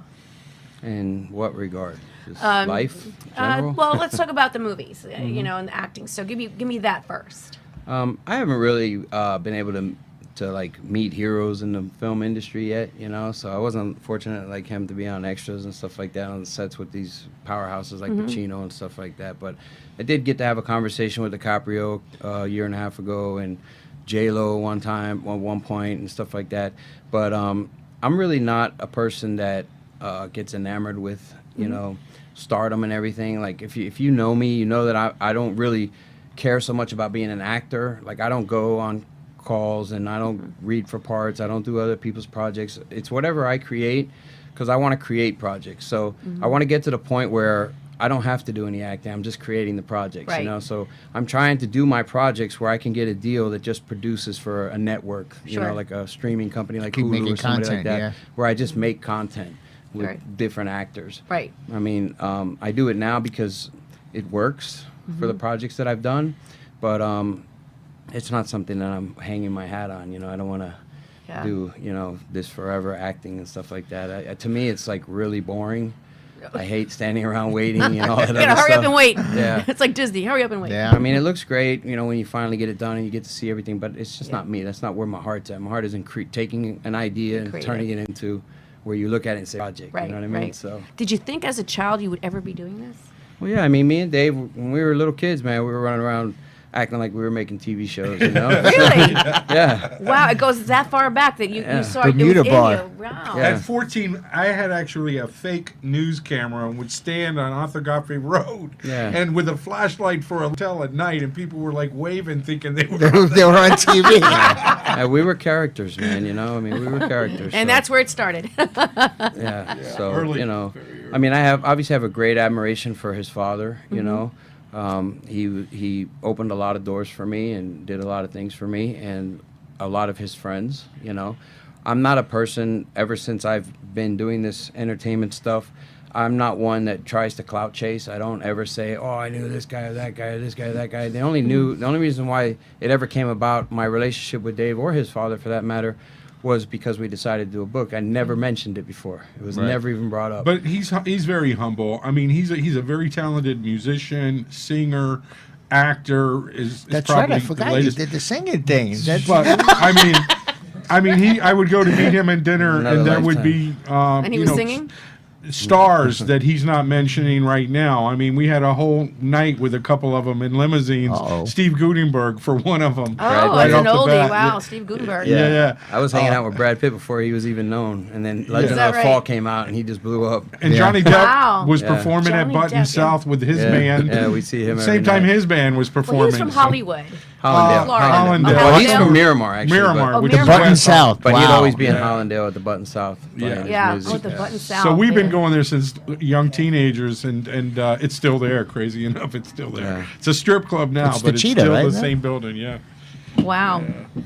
In what regard? Just life, general? Well, let's talk about the movies, and the acting. So give me that first. I haven't really been able to like meet heroes in the film industry yet, so I wasn't fortunate like him to be on extras and stuff like that on the sets with these powerhouses like Pacino and stuff like that. But I did get to have a conversation with DiCaprio a year and a half ago, and J-Lo one point and stuff like that. But I'm really not a person that gets enamored with stardom and everything. Like if you know me, you know that I don't really care so much about being an actor. Like I don't go on calls and I don't read for parts. I don't do other people's projects. It's whatever I create because I want to create projects. So I want to get to the point where I don't have to do any acting. I'm just creating the projects, Right. So I'm trying to do my projects where I can get a deal that just produces for a network, Sure. like a streaming company like Keep Hulu making or somebody like content, that, yeah. where I just make content with Right. different actors. Right. I mean, I do it now because it works for the projects that I've done, but it's not something that I'm hanging my hat on. I don't want to Yeah. do this forever, acting and stuff like that. To me, it's like really boring. I hate standing around waiting. All that You other gotta hurry stuff. up and wait. Yeah. It's like Disney. Hurry up and wait. Yeah. I mean, it looks great, when you finally get it done and you get to see everything, but it's just not me. That's not where my heart's at. My heart is in taking an idea and Create turning it into where you look at it and say project. Right. You know what I mean? Right. So, Did you think as a child you would ever be doing this? well, yeah, I mean, me and Dave, when we were little kids, man, we were running around acting like we were making TV shows, Really? Yeah. Wow, it goes that far back that you saw Bermuda it was bar. in you. Wow. Yeah. At 14, I had actually a fake news camera and would stand on Arthur Godfrey Road Yeah. and with a flashlight for a hotel at night, and people were like waving, thinking they were. They were on TV. We were characters, man, I mean, we were characters. And so, that's where it started. yeah. So, Early. I mean, I obviously have a great admiration for his father, he opened a lot of doors for me and did a lot of things for me and a lot of his friends, I'm not a person, ever since I've been doing this entertainment stuff, I'm not one that tries to clout chase. I don't ever say, oh, I knew this guy or that guy or this guy or that guy. The only reason why it ever came about, my relationship with Dave or his father for that matter, was because we decided to do a book. I never mentioned it before. It was never even brought up. But he's very humble. I mean, he's a very talented musician, singer, actor. Is That's probably right. I the forgot you latest. did the singing thing. But I mean, I would go to meet him at dinner, Another and that would lifetime. be. And he was singing? stars that he's not mentioning right now. I mean, we had a whole night with a couple of them in limousines. Steve Guttenberg for one of them. Oh, right it's an off the oldie. bat. Wow, Steve Guttenberg. Yeah. I was hanging out with Brad Pitt before he was even known, and then Legend of the Fall came out, and he just blew up. And Johnny Depp was performing Johnny at Button Depp, South with his band. Yeah, we see him Same every time night. his band was performing. Well, he's from Hollywood. Hollandale. Florida. Well, he's from Miramar, actually. Miramar, but, with the Button South. But he'd Wow. always be in Hollandale at the Button South. playing his Yeah, music. with the Button South. So we've been yeah. going there since young teenagers, and it's still there. Crazy enough, it's still there. Yeah. It's a strip club now, It's but the it's Cheetah, still right? the same building. Yeah. Wow.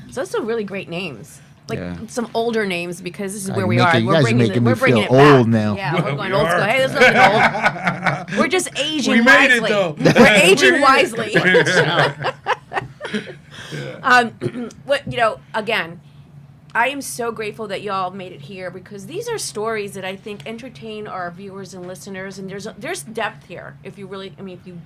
So those are really great names. Like some older names, because this is where we Nick, are. you We're guys are bringing making it. me We're bringing feel it back. old now. Yeah, Well, we're going we old school. are. Hey, there's nothing old. We're just aging We made it, wisely. though. We're aging wisely. Again, I am so grateful that y'all made it here, because these are stories that I think entertain our viewers and listeners, and there's depth here. If you really, if you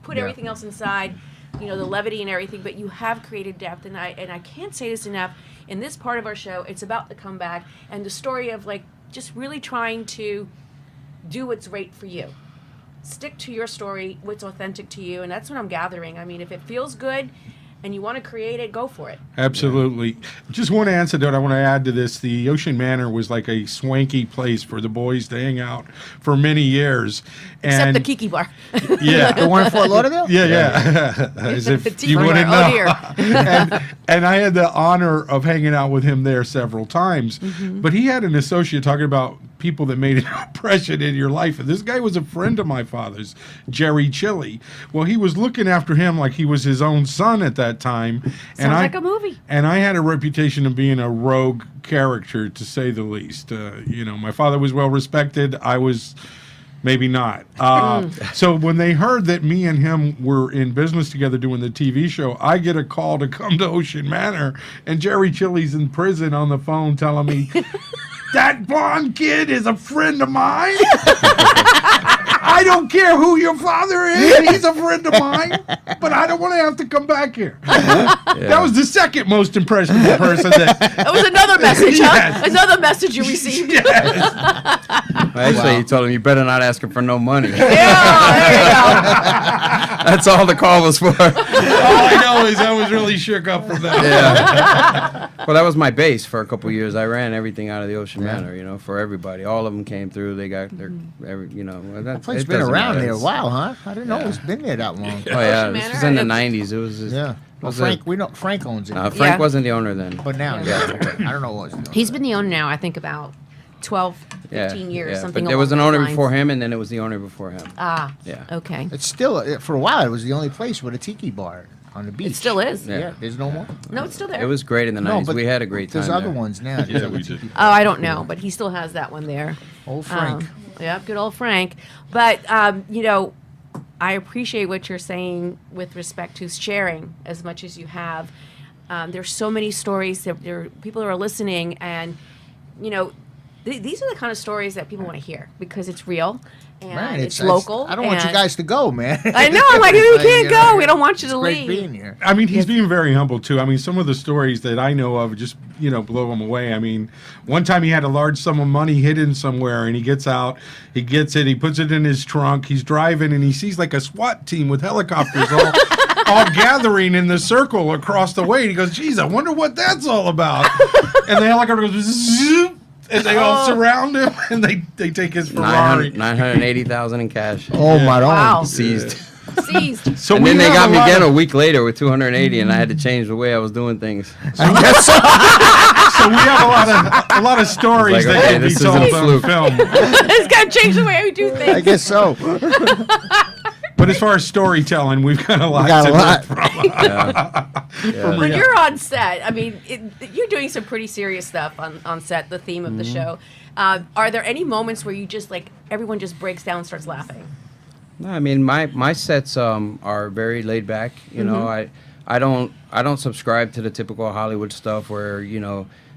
put everything else inside, the levity and everything, but you have created depth, and I can't say this enough. In this part of our show, it's about the comeback and the story of just really trying to do what's right for you. Stick to your story, what's authentic to you, and that's what I'm gathering. I mean, if it feels good and you want to create it, go for it. Absolutely. Just one anecdote I want to add to this. The Ocean Manor was like a swanky place for the boys to hang out for many years. Except And the Kiki Bar. Yeah. The one in Fort Lauderdale? Yeah. As if The you Tiki wouldn't Bar. know. Oh, dear. And I had the honor of hanging out with him there several times. Mm-hmm. But he had an associate talking about people that made an impression in your life. And this guy was a friend of my father's, Jerry Chili. Well, he was looking after him like he was his own son at that time. Sounds like a movie. And I had a reputation of being a rogue character, to say the least. My father was well respected. I was maybe not. So when they heard that me and him were in business together doing the TV show, I get a call to come to Ocean Manor, and Jerry Chili's in prison on the phone telling me, that blonde kid is a friend of mine. I don't care who your father is. He's a friend of mine. But I don't want to have to come back here. That was the second most impressionable person. That was another message, huh? Yes. Another message you received. Actually, he told him, you better not ask him for no money. Yeah, there you go. That's all the call was for. All I know is I was really shook up from that. Yeah. Well, that was my base for a couple of years. I ran everything out of the Ocean Manor, for everybody. All of them came through. They got their, That place been around there a while, huh? I didn't know it's been there that long. Oh yeah, Ocean this was Manor, in the and '90s. It was just, Yeah. Well, was Frank, Frank owns it. Frank Yeah. wasn't the owner then. But now, Yeah. I don't know what's the He's been the owner now, I think, about 12, 15 years, something But there was an along those owner lines. before him, and then it was the owner before him. Ah, Yeah. okay. It's still, for a while, it was the only place with a tiki bar on the beach. It still is. Yeah. Yeah, there's no more. No, it's still there. It was great in the No, '90s. but We had a great time. There's other there. ones now. Yeah, we did. Oh, I don't know, but he still has that one there. Old Frank. Yeah, good old Frank. But, I appreciate what you're saying with respect to sharing as much as you have. There's so many stories that people are listening, and, these are the kind of stories that people want to hear, because it's real and Man, it's local. I don't want you and- guys to go, man. I know. I'm like, we can't go. We don't want you to Great leave. being here. I mean, he's being very humble, too. I mean, some of the stories that I know of just, blow him away. I mean, one time he had a large sum of money hidden somewhere, and he gets out, he gets it, he puts it in his trunk, he's driving, and he sees like a SWAT team with helicopters all gathering in the circle across the way. And he goes, geez, I wonder what that's all about. And the helicopter goes, zoop, and they all surround him, and they take his Ferrari. 980,000 in cash. Oh, my God. Wow. Seized. Seized. So And we then they have got a me lot again of- a week later with 280, and I had to change the way I was doing things. I guess so. So we have a lot of stories It's like, that okay, can be this told isn't a on fluke. film. It's got to change the way we do things. I guess so. But as far as storytelling, we've got a lot got a to lot. from When you're on set, I mean, you're doing some pretty serious stuff on set, the theme of the Mm-hmm. show. Are there any moments where you just, everyone just breaks down and starts laughing? No, I mean my sets are very laid back. I don't subscribe to the typical Hollywood stuff where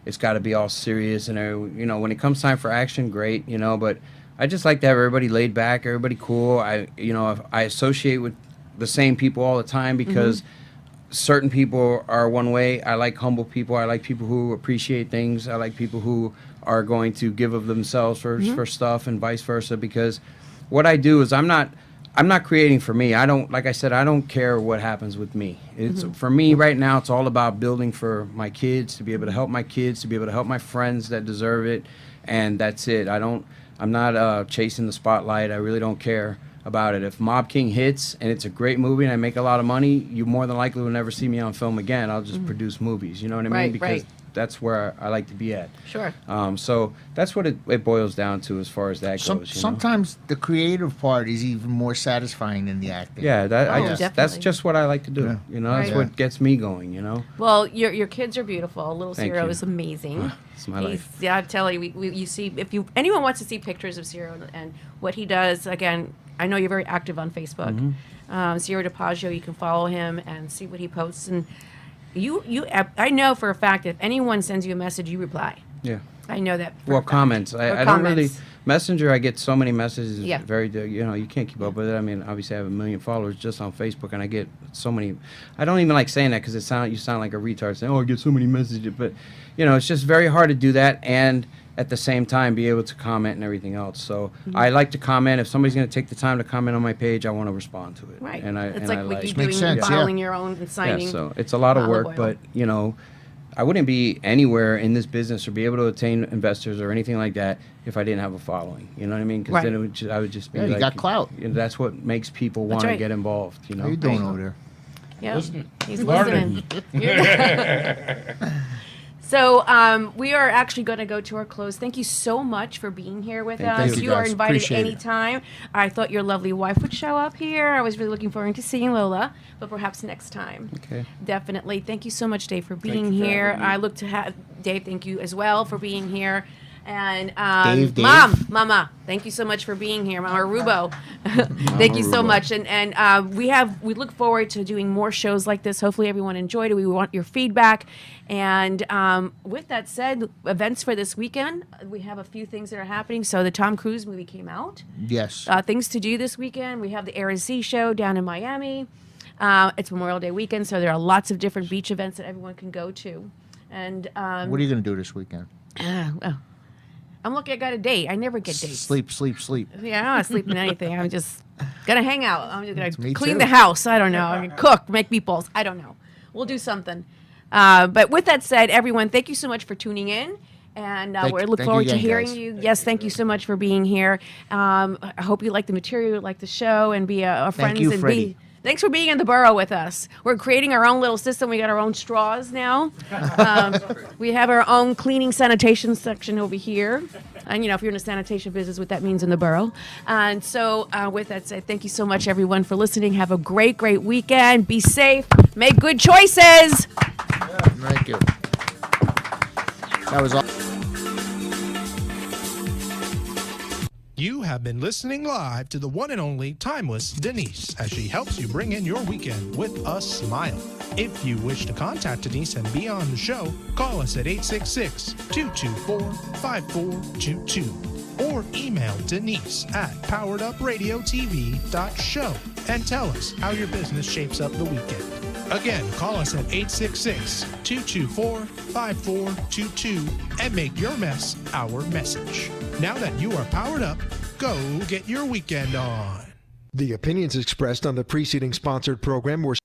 it's got to be all serious and when it comes time for action, great. But I just like to have everybody laid back, everybody cool. I associate with the same people all the time because certain people are one way. I like humble people. I like people who appreciate things. I like people who are going to give of themselves for stuff, and vice versa. Because what I do is I'm not creating for me. I don't, like I said, I don't care what happens with me. It's for me right now. It's all about building for my kids, to be able to help my kids, to be able to help my friends that deserve it, and that's it. I'm not chasing the spotlight. I really don't care about it. If Mob King hits and it's a great movie and I make a lot of money, you more than likely will never see me on film again. I'll just produce movies. You know what I mean? Because that's where I like to be at. Sure. So that's what it boils down to as far as that goes. You know? Sometimes the creative part is even more satisfying than the acting. Yeah, that's definitely. just what I like to do. Yeah. You know, that's what gets me going. You know. Well, your kids are beautiful. Little Thank Ciro you. is amazing. It's my life. Yeah, I tell you, you see, if anyone wants to see pictures of Ciro and what he does, again, I know you're very active on Facebook. Ciro DiPaggio, you can follow him and see what he posts. And I know for a fact that if anyone sends you a message, you reply. Yeah. I know that. For a Well, fact. comments. I don't really Messenger. I get so many messages. Yeah. You can't keep up with it. I mean, obviously, I have 1 million followers just on Facebook, and I get so many. I don't even like saying that because you sound like a retard saying, "Oh, I get so many messages." But it's just very hard to do that, and at the same time, be able to comment and everything else. So I like to comment. If somebody's going to take the time to comment on my page, I want to respond to it. Right. And It's like what you Makes doing, sense, filing your own and signing. Yeah, so it's a lot of olive work, oil. but I wouldn't be anywhere in this business or be able to attain investors or anything like that if I didn't have a following. You know what I mean? Because then I would just be you got clout. That's what makes people want to right. get involved. You know? How you doing over there? Yeah, he's listening. So we are actually going to go to our close. Thank you so much for being here with us. Thank you, are guys. invited Appreciate it. anytime. I thought your lovely wife would show up here. I was really looking forward to seeing Lola, but perhaps next time. Okay. Definitely. Thank you so much, Dave, for being here. I look to have Dave. Thank you as well for being here. And Dave. Mama, thank you so much for being here, Mama Rubo. Thank you so much. And we look forward to doing more shows like this. Hopefully everyone enjoyed it. We want your feedback. And with that said, events for this weekend, we have a few things that are happening. So the Tom Cruise movie came out. Yes. Things to do this weekend. We have the Air Z show down in Miami. It's Memorial Day weekend, so there are lots of different beach events that everyone can go to. And What are you going to do this weekend? I'm lucky I got a date. I never get dates. Sleep. Yeah, I'm not sleeping anything. I'm just gonna hang out. I'm just Me gonna clean too. the house. I don't know. I'm gonna cook, make meatballs. I don't know. We'll do something. But with that said, everyone, thank you so much for tuning in. And we look thank you forward to again, hearing guys. you. Yes, thank you so much for being here. I hope you like the material, like the show, and be our friends. you, and Freddie. Thanks for being in the borough with us. We're creating our own little system. We got our own straws now. We have our own cleaning sanitation section over here. And, if you're in the sanitation business, what that means in the borough. And so with that said, thank you so much, everyone, for listening. Have a great, great weekend. Be safe. Make good choices. Thank you. That was all. You have been listening live to the one and only timeless Denise as she helps you bring in your weekend with a smile. If you wish to contact Denise and be on the show, call us at 866-224-5422 or email Denise at poweredupradiotv.show and tell us how your business shapes up the weekend. Again, call us at 866-224-5422 and make your mess our message. Now that you are powered up, go get your weekend on. The opinions expressed on the preceding sponsored program were